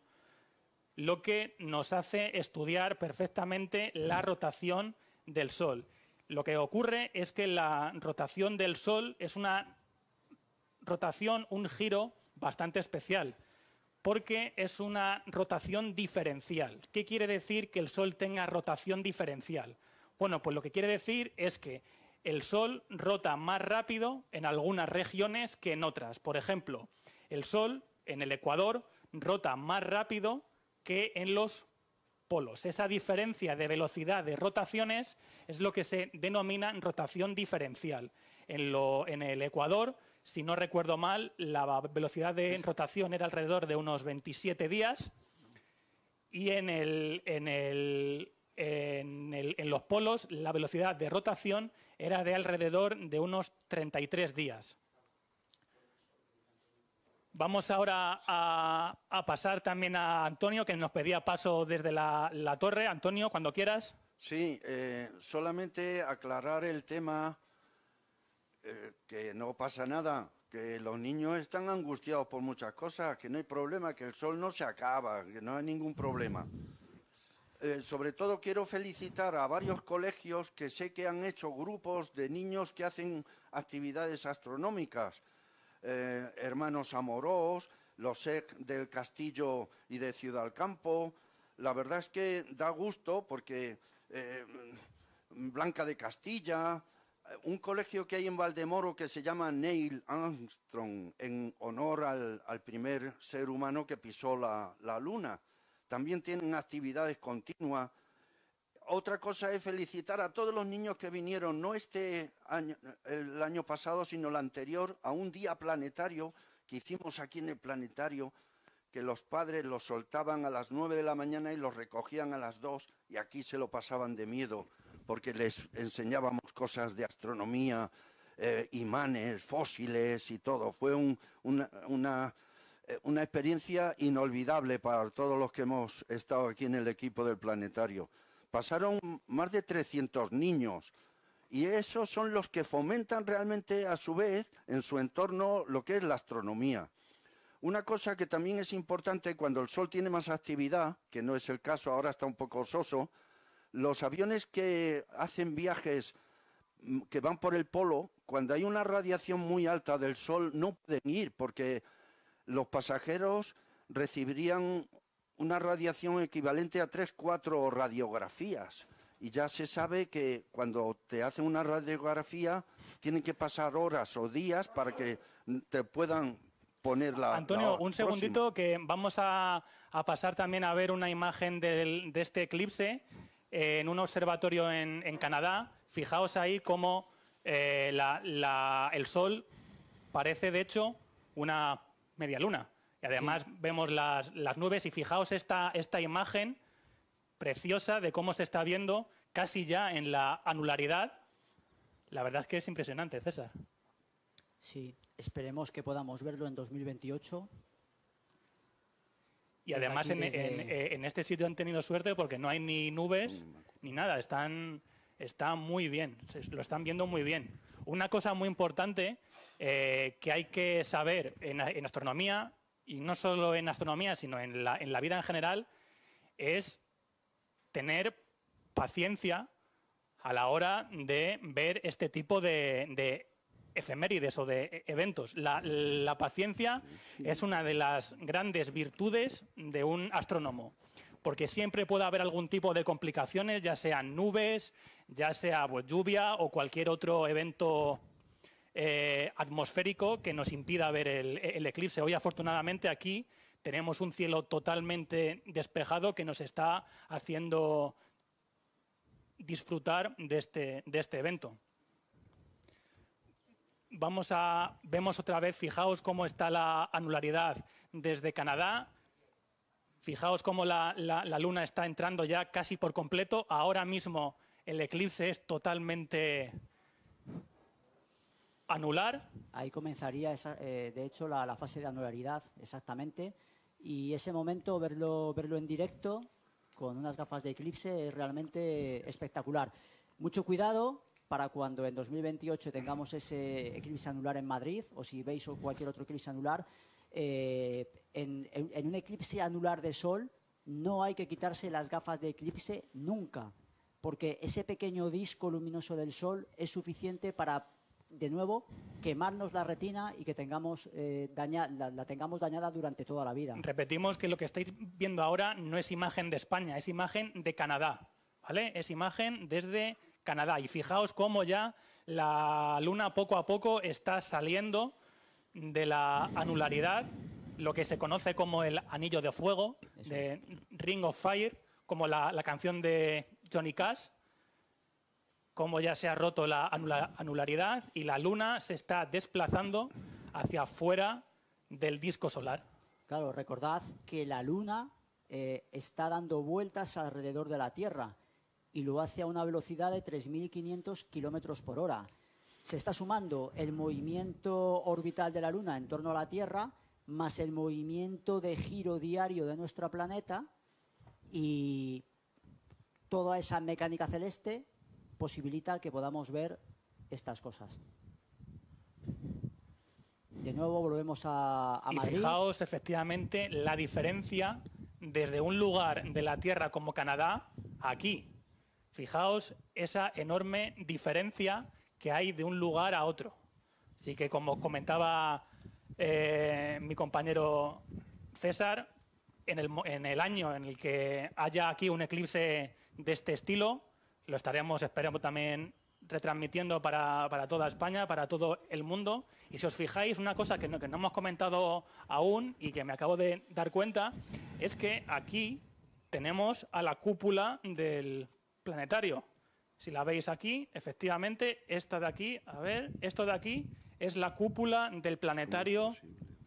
lo que nos hace estudiar perfectamente la rotación del Sol. Lo que ocurre es que la rotación del Sol es una rotación, un giro bastante especial, porque es una rotación diferencial. ¿Qué quiere decir que el Sol tenga rotación diferencial? Bueno, pues lo que quiere decir es que el Sol rota más rápido en algunas regiones que en otras. Por ejemplo, el Sol en el ecuador rota más rápido que en los polos. Esa diferencia de velocidad de rotaciones es lo que se denomina rotación diferencial. En el ecuador, si no recuerdo mal, la velocidad de rotación era alrededor de unos 27 días y en los polos la velocidad de rotación era de alrededor de unos 33 días. Vamos ahora a pasar también a Antonio, que nos pedía paso desde la torre. Antonio, cuando quieras. Sí, solamente aclarar el tema, que no pasa nada, que los niños están angustiados por muchas cosas, que no hay problema, que el Sol no se acaba, que no hay ningún problema. Sobre todo quiero felicitar a varios colegios que sé que han hecho grupos de niños que hacen actividades astronómicas. Hermanos Amorós, los SEC del Castillo y de Ciudad del Campo. La verdad es que da gusto porque Blanca de Castilla, un colegio que hay en Valdemoro que se llama Neil Armstrong, en honor al primer ser humano que pisó la Luna. También tienen actividades continuas. Otra cosa es felicitar a todos los niños que vinieron, no el año pasado, sino el anterior, a un día planetario que hicimos aquí en el planetario, que los padres los soltaban a las 9 de la mañana y los recogían a las 2 y aquí se lo pasaban de miedo, porque les enseñábamos cosas de astronomía, imanes, fósiles y todo. Fue una experiencia inolvidable para todos los que hemos estado aquí en el equipo del planetario. Pasaron más de 300 niños y esos son los que fomentan realmente a su vez en su entorno lo que es la astronomía. Una cosa que también es importante cuando el Sol tiene más actividad, que no es el caso, ahora está un poco soso, los aviones que hacen viajes que van por el polo, cuando hay una radiación muy alta del Sol no pueden ir porque los pasajeros recibirían una radiación equivalente a 3-4 radiografías. Y ya se sabe que cuando te hacen una radiografía tienen que pasar horas o días para que te puedan poner la... Antonio, un segundito que vamos a pasar también a ver una imagen de este eclipse en un observatorio en Canadá. Fijaos ahí cómo el Sol parece, de hecho, una media luna. Y además vemos las nubes y fijaos esta imagen preciosa de cómo se está viendo casi ya en la anularidad. La verdad es que es impresionante, César. Sí, esperemos que podamos verlo en 2028. Y además en este sitio han tenido suerte porque no hay ni nubes ni nada. Está muy bien, lo están viendo muy bien. Una cosa muy importante que hay que saber en astronomía, y no solo en astronomía, sino en la vida en general, es tener paciencia a la hora de ver este tipo de efemérides o de eventos. La paciencia es una de las grandes virtudes de un astrónomo, porque siempre puede haber algún tipo de complicaciones, ya sean nubes, ya sea lluvia o cualquier otro evento atmosférico que nos impida ver el eclipse. Hoy, afortunadamente, aquí tenemos un cielo totalmente despejado que nos está haciendo disfrutar de este evento. Vemos otra vez, fijaos cómo está la anularidad desde Canadá. Fijaos cómo la luna está entrando ya casi por completo. Ahora mismo el eclipse es totalmente anular. Ahí comenzaría, de hecho, la fase de anularidad, exactamente. Y ese momento, verlo en directo, con unas gafas de eclipse, es realmente espectacular. Mucho cuidado para cuando en 2028 tengamos ese eclipse anular en Madrid, o si veis cualquier otro eclipse anular, en un eclipse anular de Sol no hay que quitarse las gafas de eclipse nunca, porque ese pequeño disco luminoso del Sol es suficiente para, de nuevo, quemarnos la retina y que tengamos la tengamos dañada durante toda la vida. Repetimos que lo que estáis viendo ahora no es imagen de España, es imagen de Canadá, ¿vale? Es imagen desde Canadá. Y fijaos cómo ya la luna poco a poco está saliendo de la anularidad, lo que se conoce como el anillo de fuego, de Ring of Fire, como la canción de Johnny Cash, cómo ya se ha roto la anularidad y la luna se está desplazando hacia afuera del disco solar. Claro, recordad que la luna está dando vueltas alrededor de la Tierra y lo hace a una velocidad de 3.500 kilómetros por hora. Se está sumando el movimiento orbital de la luna en torno a la Tierra más el movimiento de giro diario de nuestro planeta, y toda esa mecánica celeste posibilita que podamos ver estas cosas. De nuevo volvemos a Madrid. Y fijaos efectivamente la diferencia desde un lugar de la Tierra como Canadá a aquí. Fijaos esa enorme diferencia que hay de un lugar a otro. Así que, como comentaba mi compañero César, en el año en el que haya aquí un eclipse de este estilo, lo estaremos, esperemos, también retransmitiendo para toda España, para todo el mundo. Y si os fijáis, una cosa que no hemos comentado aún y que me acabo de dar cuenta, es que aquí tenemos a la cúpula del planetario. Si la veis aquí, efectivamente, esta de aquí, a ver, esto de aquí es la cúpula del planetario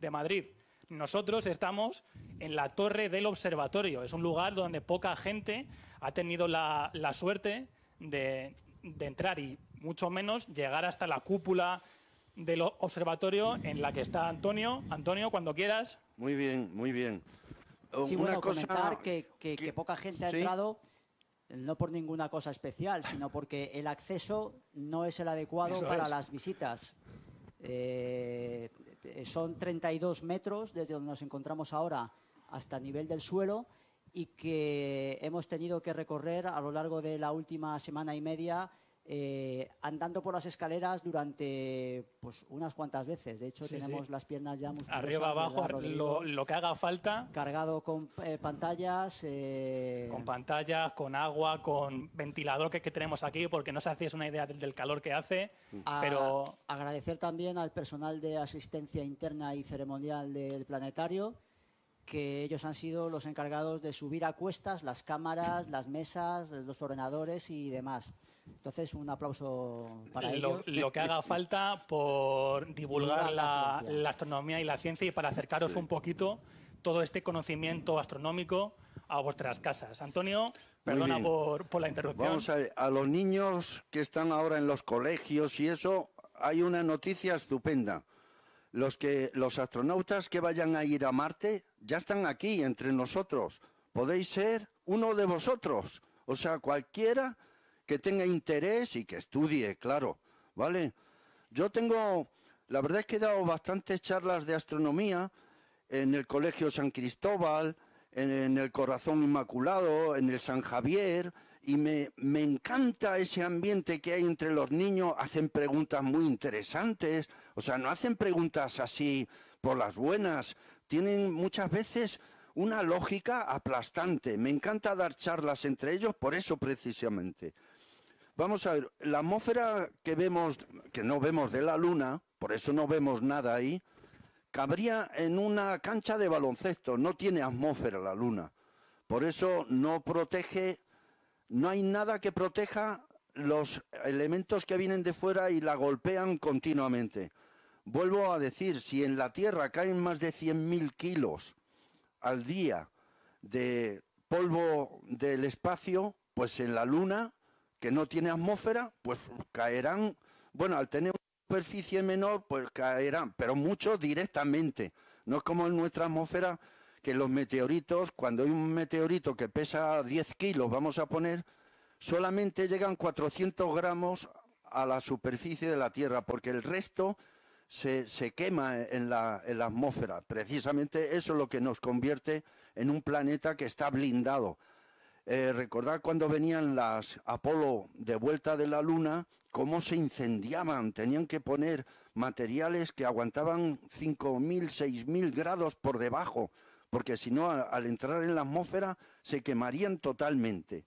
de Madrid. Nosotros estamos en la torre del observatorio. Es un lugar donde poca gente ha tenido la suerte de entrar y mucho menos llegar hasta la cúpula del observatorio en la que está Antonio. Antonio, cuando quieras. Muy bien, muy bien. Sí, bueno, comentar que poca gente ha entrado, no por ninguna cosa especial, sino porque el acceso no es el adecuado para las visitas. Son 32 metros desde donde nos encontramos ahora hasta el nivel del suelo y que hemos tenido que recorrer a lo largo de la última semana y media andando por las escaleras durante pues unas cuantas veces. De hecho, tenemos las piernas ya musculosas. Arriba, abajo, lo que haga falta. Cargado con pantallas. Con pantallas, con agua, con ventilador que tenemos aquí, porque no se hacéis una idea del calor que hace. Pero agradecer también al personal de asistencia interna y ceremonial del planetario, que ellos han sido los encargados de subir a cuestas las cámaras, las mesas, los ordenadores y demás. Entonces, un aplauso para ellos. Lo que haga falta por divulgar la astronomía y la ciencia y para acercaros un poquito todo este conocimiento astronómico a vuestras casas. Antonio, perdona por la interrupción. Vamos a ver, a los niños que están ahora en los colegios y eso, hay una noticia estupenda. Los astronautas que vayan a ir a Marte ya están aquí entre nosotros. Podéis ser uno de vosotros. O sea, cualquiera que tenga interés y que estudie, claro, ¿vale? La verdad es que he dado bastantes charlas de astronomía en el Colegio San Cristóbal, en el Corazón Inmaculado, en el San Javier, y me encanta ese ambiente que hay entre los niños. Hacen preguntas muy interesantes, o sea, no hacen preguntas así por las buenas, tienen muchas veces una lógica aplastante. Me encanta dar charlas entre ellos por eso precisamente. Vamos a ver, la atmósfera que no vemos de la Luna, por eso no vemos nada ahí, cabría en una cancha de baloncesto. No tiene atmósfera la Luna, por eso no protege. No hay nada que proteja los elementos que vienen de fuera y la golpean continuamente. Vuelvo a decir, si en la Tierra caen más de 100.000 kilos al día de polvo del espacio, pues en la Luna, que no tiene atmósfera, pues caerán, bueno, al tener una superficie menor, pues caerán, pero mucho directamente. No es como en nuestra atmósfera, que los meteoritos, cuando hay un meteorito que pesa 10 kilos, vamos a poner, solamente llegan 400 gramos a la superficie de la Tierra, porque el resto se quema en la atmósfera. Precisamente eso es lo que nos convierte en un planeta que está blindado. Recordad cuando venían las Apolo de vuelta de la Luna, cómo se incendiaban, tenían que poner materiales que aguantaban 5.000, 6.000 grados por debajo, porque si no, al entrar en la atmósfera se quemarían totalmente.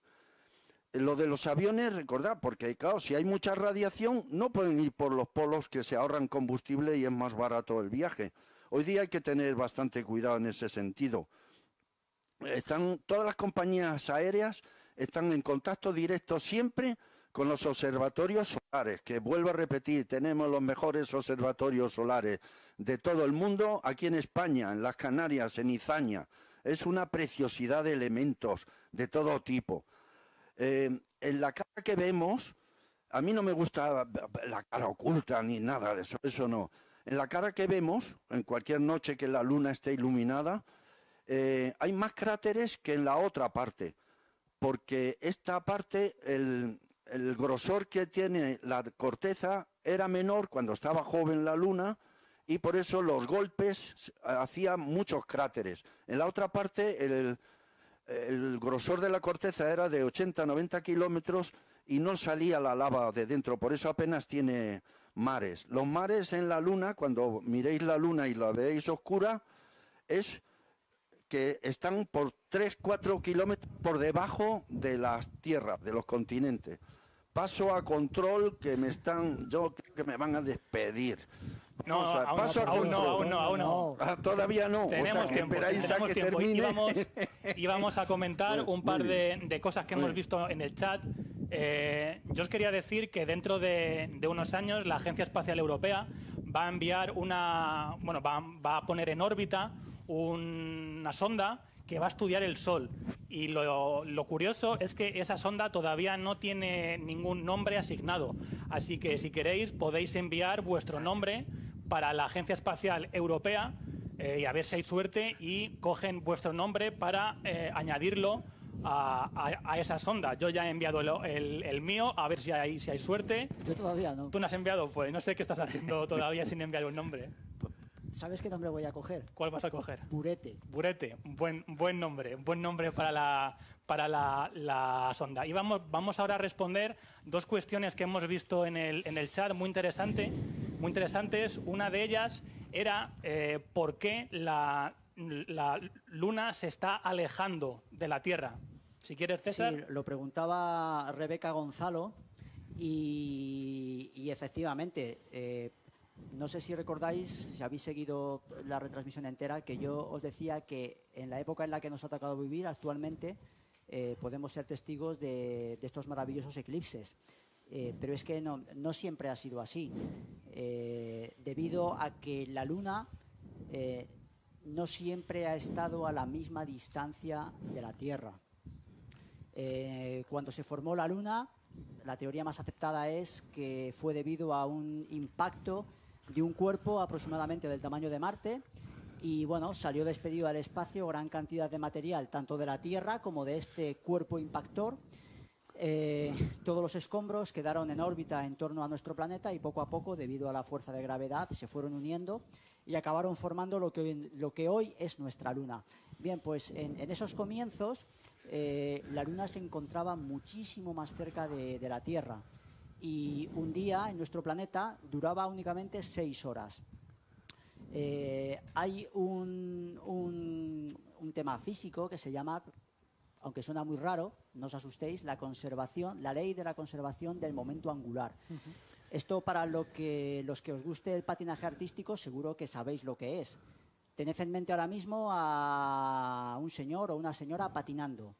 Lo de los aviones, recordad, porque claro, si hay mucha radiación, no pueden ir por los polos, que se ahorran combustible y es más barato el viaje. Hoy día hay que tener bastante cuidado en ese sentido. Todas las compañías aéreas están en contacto directo siempre con los observatorios solares, que vuelvo a repetir, tenemos los mejores observatorios solares de todo el mundo, aquí en España, en las Canarias, en Izaña. Es una preciosidad de elementos de todo tipo. En la cara que vemos, a mí no me gusta la cara oculta ni nada de eso, eso no. En la cara que vemos, en cualquier noche que la luna esté iluminada, hay más cráteres que en la otra parte, porque esta parte, el grosor que tiene la corteza era menor cuando estaba joven la luna y por eso los golpes hacían muchos cráteres. En la otra parte el grosor de la corteza era de 80-90 kilómetros y no salía la lava de dentro, por eso apenas tiene mares. Los mares en la luna, cuando miréis la luna y la veis oscura, es que están por 3-4 kilómetros por debajo de las tierras, de los continentes. Paso a control, que yo creo que me van a despedir. No, aún no. Ah, todavía no. Tenemos tiempo. Íbamos a comentar un par de cosas que hemos visto en el chat. Yo os quería decir que dentro de unos años la Agencia Espacial Europea va a enviar va a poner en órbita una sonda que va a estudiar el Sol. Y lo curioso es que esa sonda todavía no tiene ningún nombre asignado. Así que si queréis podéis enviar vuestro nombre para la Agencia Espacial Europea y a ver si hay suerte y cogen vuestro nombre para añadirlo a esa sonda. Yo ya he enviado el mío, a ver si hay suerte. Yo todavía no. ¿Tú no has enviado? Pues no sé qué estás haciendo todavía sin enviar un nombre. ¿Sabes qué nombre voy a coger? ¿Cuál vas a coger? Burete. Burete, buen nombre para la sonda. Y vamos ahora a responder dos cuestiones que hemos visto en el chat muy interesantes. Una de ellas era por qué la Luna se está alejando de la Tierra. Si quieres, César. Sí, lo preguntaba Rebeca Gonzalo y efectivamente, no sé si recordáis, si habéis seguido la retransmisión entera, que yo os decía que en la época en la que nos ha tocado vivir actualmente podemos ser testigos de estos maravillosos eclipses. Pero es que no siempre ha sido así, debido a que la Luna no siempre ha estado a la misma distancia de la Tierra. Cuando se formó la Luna, la teoría más aceptada es que fue debido a un impacto de un cuerpo aproximadamente del tamaño de Marte y bueno, salió despedido al espacio gran cantidad de material, tanto de la Tierra como de este cuerpo impactor. Todos los escombros quedaron en órbita en torno a nuestro planeta y poco a poco, debido a la fuerza de gravedad, se fueron uniendo y acabaron formando lo que hoy es nuestra Luna. Bien, pues en esos comienzos la Luna se encontraba muchísimo más cerca de la Tierra y un día en nuestro planeta duraba únicamente 6 horas. Hay un tema físico que se llama, aunque suena muy raro, no os asustéis, la ley de la conservación del momento angular. Esto para los que os guste el patinaje artístico seguro que sabéis lo que es. Tened en mente ahora mismo a un señor o una señora patinando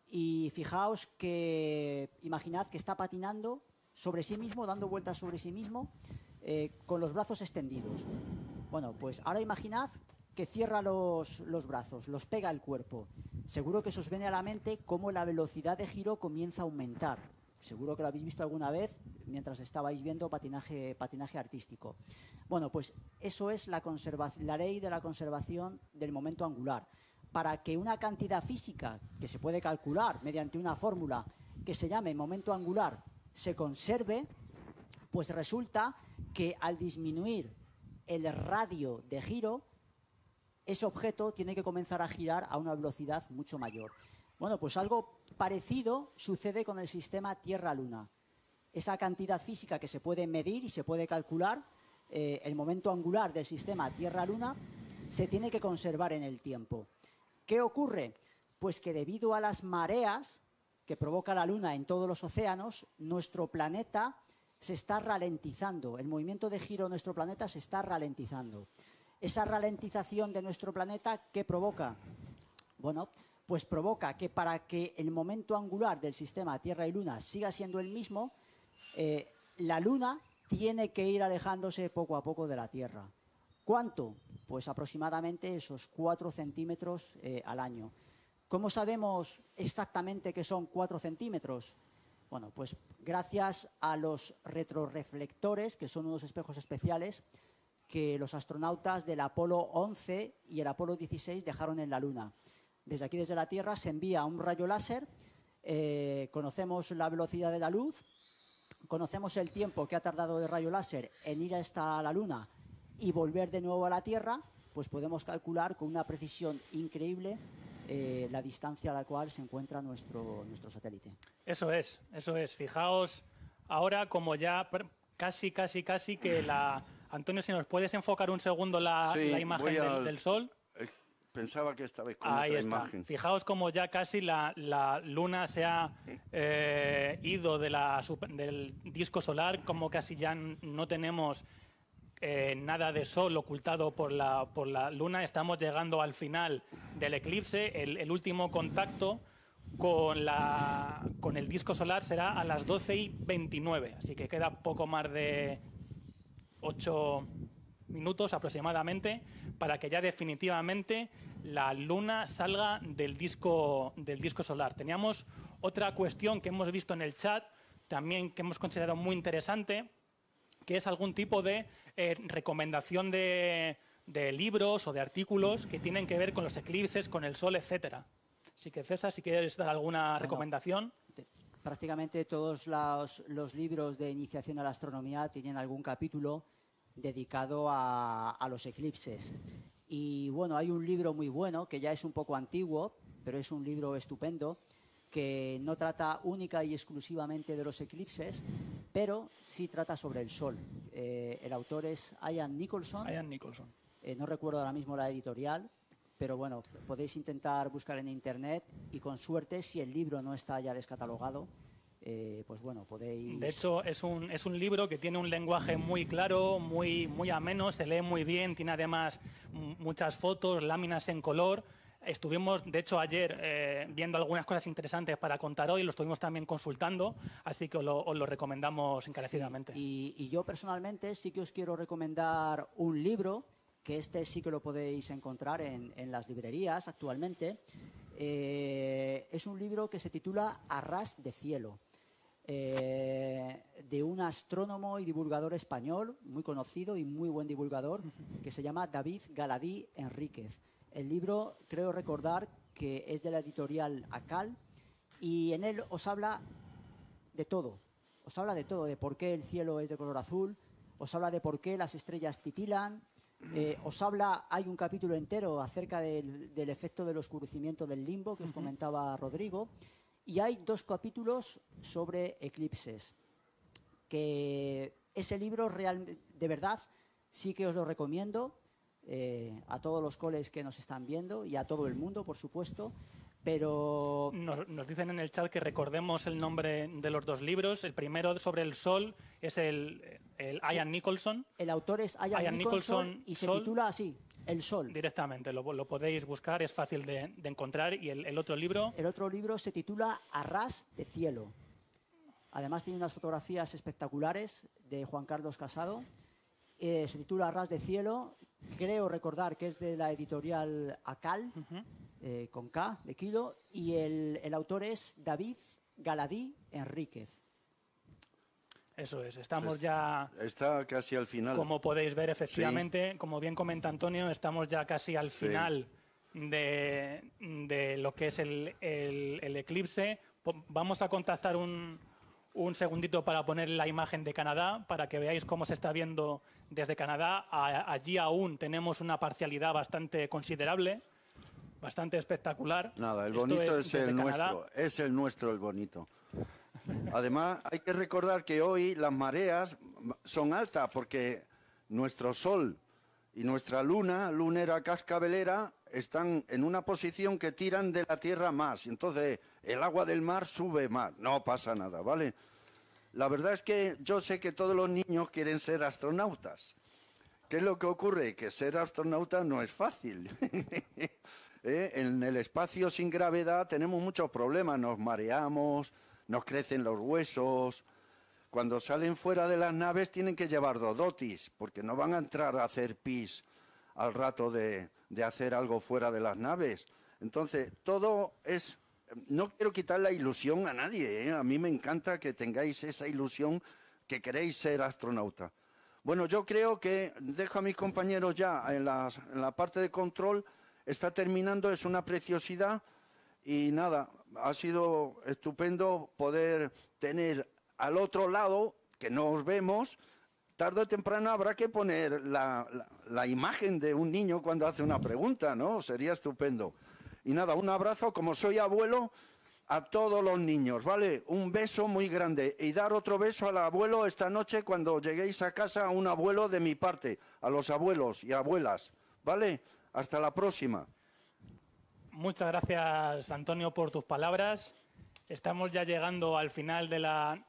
y fijaos que, imaginad que está patinando sobre sí mismo, dando vueltas sobre sí mismo, con los brazos extendidos. Bueno, pues ahora imaginad que cierra los brazos, los pega al cuerpo. Seguro que se os viene a la mente cómo la velocidad de giro comienza a aumentar. Seguro que lo habéis visto alguna vez mientras estabais viendo patinaje artístico. Bueno, pues eso es la ley de la conservación del momento angular. Para que una cantidad física que se puede calcular mediante una fórmula que se llame momento angular se conserve, pues resulta que al disminuir el radio de giro, ese objeto tiene que comenzar a girar a una velocidad mucho mayor. Bueno, pues algo parecido sucede con el sistema Tierra-Luna. Esa cantidad física que se puede medir y se puede calcular, el momento angular del sistema Tierra-Luna, se tiene que conservar en el tiempo. ¿Qué ocurre? Pues que debido a las mareas que provoca la Luna en todos los océanos, nuestro planeta se está ralentizando. El movimiento de giro de nuestro planeta se está ralentizando. Esa ralentización de nuestro planeta, ¿qué provoca? Bueno, pues provoca que para que el momento angular del sistema Tierra y Luna siga siendo el mismo, la Luna tiene que ir alejándose poco a poco de la Tierra. ¿Cuánto? Pues aproximadamente esos 4 centímetros al año. ¿Cómo sabemos exactamente que son 4 centímetros? Bueno, pues gracias a los retroreflectores, que son unos espejos especiales que los astronautas del Apolo 11 y el Apolo 16 dejaron en la Luna. Desde aquí, desde la Tierra, se envía un rayo láser, conocemos la velocidad de la luz, conocemos el tiempo que ha tardado el rayo láser en ir hasta la Luna y volver de nuevo a la Tierra, pues podemos calcular con una precisión increíble la distancia a la cual se encuentra nuestro satélite. Eso es. Fijaos ahora como ya casi que la... Antonio, si nos puedes enfocar un segundo la imagen del Sol. Pensaba que estabais con Ahí otra está. imagen. Fijaos como ya casi la Luna se ha ido del disco solar, como casi ya no tenemos nada de Sol ocultado por la Luna. Estamos llegando al final del eclipse. El último contacto con el disco solar será a las 12:29, así que queda poco más de 8 minutos aproximadamente para que ya definitivamente la Luna salga del disco solar. Teníamos otra cuestión que hemos visto en el chat, también que hemos considerado muy interesante, que es algún tipo de recomendación de libros o de artículos que tienen que ver con los eclipses, con el Sol, etcétera. Así que, César, si quieres dar alguna recomendación. Prácticamente todos los libros de iniciación a la astronomía tienen algún capítulo dedicado a los eclipses. Y bueno, hay un libro muy bueno, que ya es un poco antiguo, pero es un libro estupendo, que no trata única y exclusivamente de los eclipses, pero sí trata sobre el Sol. El autor es Ian Nicholson. Ian Nicholson. No recuerdo ahora mismo la editorial, pero bueno, podéis intentar buscar en internet y con suerte, si el libro no está ya descatalogado, pues bueno, podéis... De hecho, es un libro que tiene un lenguaje muy claro, muy ameno, se lee muy bien, tiene además muchas fotos, láminas en color. Estuvimos, de hecho, ayer viendo algunas cosas interesantes para contar hoy, lo estuvimos también consultando, así que os lo recomendamos encarecidamente. Sí, y yo personalmente sí que os quiero recomendar un libro, que este sí que lo podéis encontrar en las librerías actualmente. Es un libro que se titula A ras de cielo, de un astrónomo y divulgador español muy conocido y muy buen divulgador, que se llama David Galadí Enríquez. El libro, creo recordar, que es de la editorial ACAL, y en él os habla de todo. Os habla de todo, de por qué el cielo es de color azul, os habla de por qué las estrellas titilan, hay un capítulo entero acerca del efecto del oscurecimiento del limbo que os comentaba Rodrigo, y hay 2 capítulos sobre eclipses, que ese libro de verdad sí que os lo recomiendo a todos los coles que nos están viendo y a todo el mundo, por supuesto. Pero nos dicen en el chat que recordemos el nombre de los 2 libros. El primero, sobre el Sol, es el Ian Nicholson. El autor es Ian Nicholson y se titula así, El Sol. Directamente, lo podéis buscar, es fácil de encontrar. ¿Y el otro libro? El otro libro se titula A ras de cielo. Además tiene unas fotografías espectaculares de Juan Carlos Casado. Se titula A ras de cielo. Creo recordar que es de la editorial ACAL. Con K de kilo, y el autor es David Galadí Enríquez. Eso es, estamos ya... Está casi al final. Como podéis ver, efectivamente, sí. Como bien comenta Antonio, estamos ya casi al final de lo que es el eclipse. Vamos a contactar un segundito para poner la imagen de Canadá, para que veáis cómo se está viendo desde Canadá. Allí aún tenemos una parcialidad bastante considerable. Bastante espectacular. Nada, el bonito es el nuestro. Es el nuestro el bonito. Además, hay que recordar que hoy las mareas son altas porque nuestro Sol y nuestra Luna, lunera cascabelera, están en una posición que tiran de la Tierra más. Entonces, el agua del mar sube más. No pasa nada, ¿vale? La verdad es que yo sé que todos los niños quieren ser astronautas. ¿Qué es lo que ocurre? Que ser astronauta no es fácil. En el espacio sin gravedad tenemos muchos problemas, nos mareamos, nos crecen los huesos. Cuando salen fuera de las naves tienen que llevar dodotis, porque no van a entrar a hacer pis al rato de hacer algo fuera de las naves. Entonces, todo es... No quiero quitar la ilusión a nadie, ¿eh? A mí me encanta que tengáis esa ilusión que queréis ser astronauta. Bueno, yo creo que dejo a mis compañeros ya en la parte de control. Está terminando, es una preciosidad y nada, ha sido estupendo poder tener al otro lado, que no os vemos, tarde o temprano habrá que poner la imagen de un niño cuando hace una pregunta, ¿no? Sería estupendo. Y nada, un abrazo, como soy abuelo, a todos los niños, ¿vale? Un beso muy grande y dar otro beso al abuelo esta noche cuando lleguéis a casa, a un abuelo de mi parte, a los abuelos y abuelas, ¿vale? Hasta la próxima. Muchas gracias, Antonio, por tus palabras. Estamos ya llegando al final de la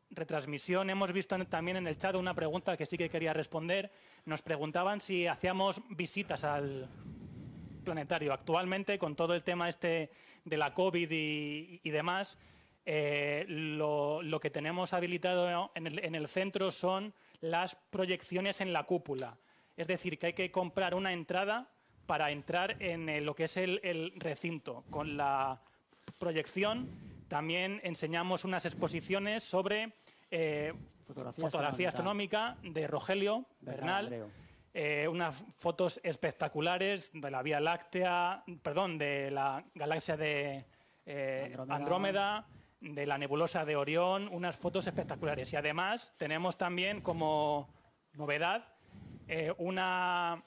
retransmisión. Hemos visto también en el chat una pregunta que sí que quería responder. Nos preguntaban si hacíamos visitas al planetario. Actualmente, con todo el tema este de la COVID y demás, lo que tenemos habilitado en el centro son las proyecciones en la cúpula. Es decir, que hay que comprar una entrada para entrar en lo que es el recinto. Con la proyección también enseñamos unas exposiciones sobre fotografía astronómica de Rogelio Bernal. Unas fotos espectaculares de la Vía Láctea, perdón, de la galaxia de Andrómeda, de la nebulosa de Orión, unas fotos espectaculares. Y además tenemos también como novedad una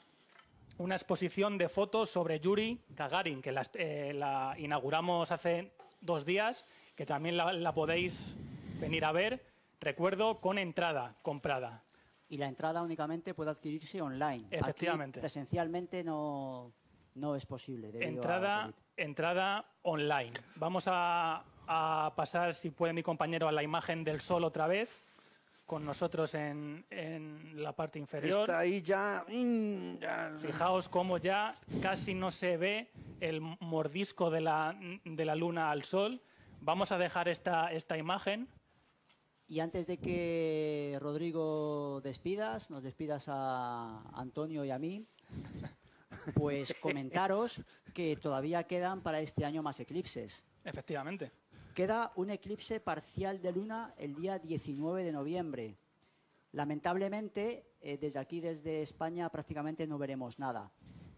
exposición de fotos sobre Yuri Gagarin, que la inauguramos hace 2 días, que también la podéis venir a ver, recuerdo, con entrada comprada. Y la entrada únicamente puede adquirirse online. Efectivamente. Aquí, presencialmente no es posible. Entrada online. Vamos a pasar, si puede mi compañero, a la imagen del Sol otra vez, con nosotros en la parte inferior. Está ahí ya. Fijaos cómo ya casi no se ve el mordisco de la Luna al Sol. Vamos a dejar esta imagen. Y antes de que, Rodrigo, nos despidas a Antonio y a mí, pues comentaros que todavía quedan para este año más eclipses. Efectivamente. Queda un eclipse parcial de luna el día 19 de noviembre. Lamentablemente, desde aquí, desde España, prácticamente no veremos nada,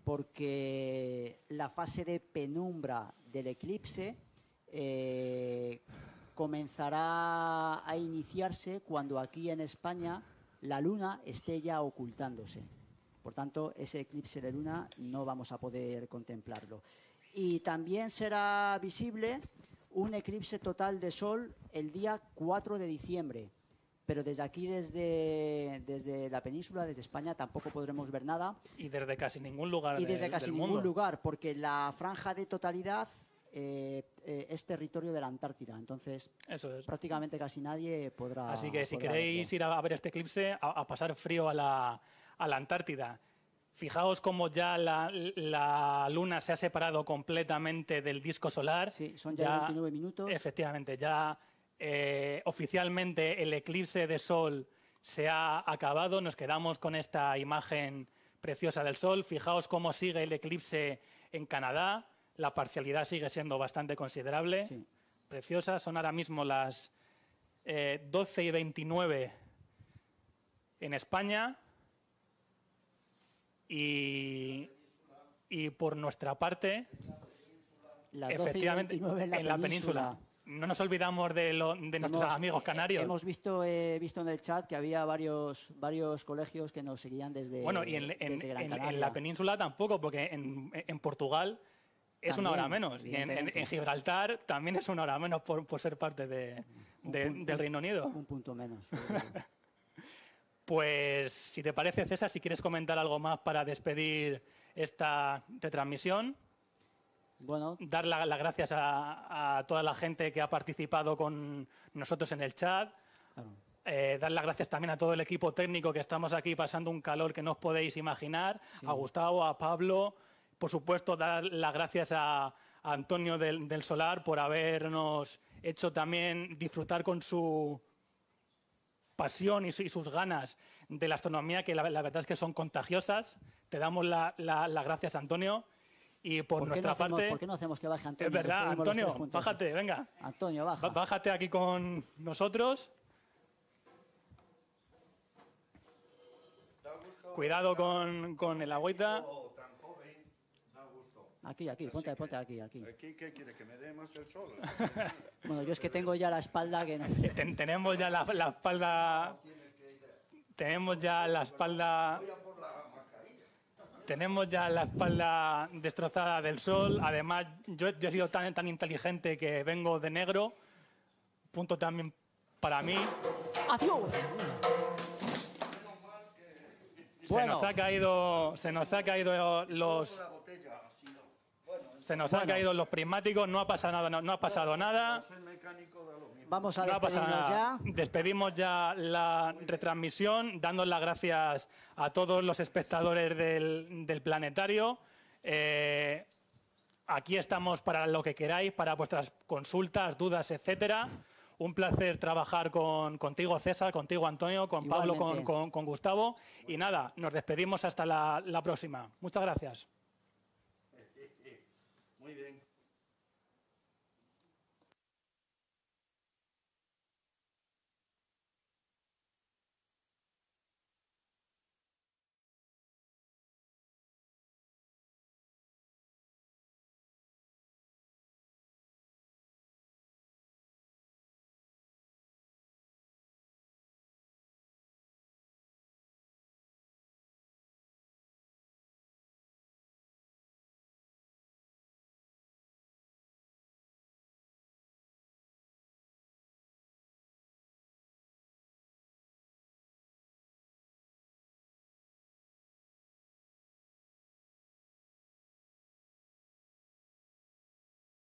porque la fase de penumbra del eclipse comenzará a iniciarse cuando aquí en España la luna esté ya ocultándose. Por tanto, ese eclipse de luna no vamos a poder contemplarlo. Y también será visible un eclipse total de sol el día 4 de diciembre. Pero desde aquí, desde la península, desde España, tampoco podremos ver nada. Y desde casi ningún lugar Y desde casi del ningún mundo. lugar, porque la franja de totalidad es territorio de la Antártida. Entonces, Eso es. prácticamente casi nadie podrá. Así que si podrá queréis verlo. ir a ver este eclipse, a pasar frío a la Antártida. Fijaos cómo ya la Luna se ha separado completamente del disco solar. Sí, son ya 29 minutos. Efectivamente, ya oficialmente el eclipse de Sol se ha acabado. Nos quedamos con esta imagen preciosa del Sol. Fijaos cómo sigue el eclipse en Canadá. La parcialidad sigue siendo bastante considerable. Sí. Preciosa. Son ahora mismo las 12:29 en España. Y por nuestra parte, Las efectivamente, 12:29 en la península. No nos olvidamos de nuestros amigos canarios. Hemos visto en el chat que había varios colegios que nos seguían desde, Bueno, y desde Gran en Canaria. la península tampoco, porque en Portugal es También, una hora menos. Y evidentemente. en Gibraltar también es una hora menos por ser parte del Reino Unido. Un punto menos. Pues, si te parece, César, si quieres comentar algo más para despedir esta retransmisión. Bueno, Dar las gracias a toda la gente que ha participado con nosotros en el chat. claro. Dar las gracias también a todo el equipo técnico, que estamos aquí pasando un calor que no os podéis imaginar. Sí. A Gustavo, a Pablo. Por supuesto, dar las gracias a Antonio del Solar por habernos hecho también disfrutar con su pasión y sus ganas de la astronomía, que la verdad es que son contagiosas. Te damos las gracias, Antonio. Y por nuestra parte... ¿Por qué no hacemos que baje Antonio? Es verdad, Nos pedimos los Antonio, tres juntos. bájate, venga. Antonio, baja. Bájate aquí con nosotros. Cuidado con el agüita. Aquí, ponte aquí. ¿Aquí qué quiere? ¿Que me dé más el sol? Bueno, yo es que tengo ya la espalda que no... Tenemos ya la espalda... Tenemos ya la espalda... Tenemos ya la espalda destrozada del sol. Además, yo he sido tan inteligente que vengo de negro. Punto también para mí. ¡Adiós! Se nos ha caído los prismáticos. No ha pasado nada. Vamos a No pasa despedirnos nada. ya. Despedimos ya la retransmisión, dando las gracias a todos los espectadores del planetario. Aquí estamos para lo que queráis, para vuestras consultas, dudas, etcétera. Un placer trabajar contigo, César, contigo, Antonio, con Pablo, con Gustavo. Y nada, nos despedimos hasta la próxima. Muchas gracias. Muy bien.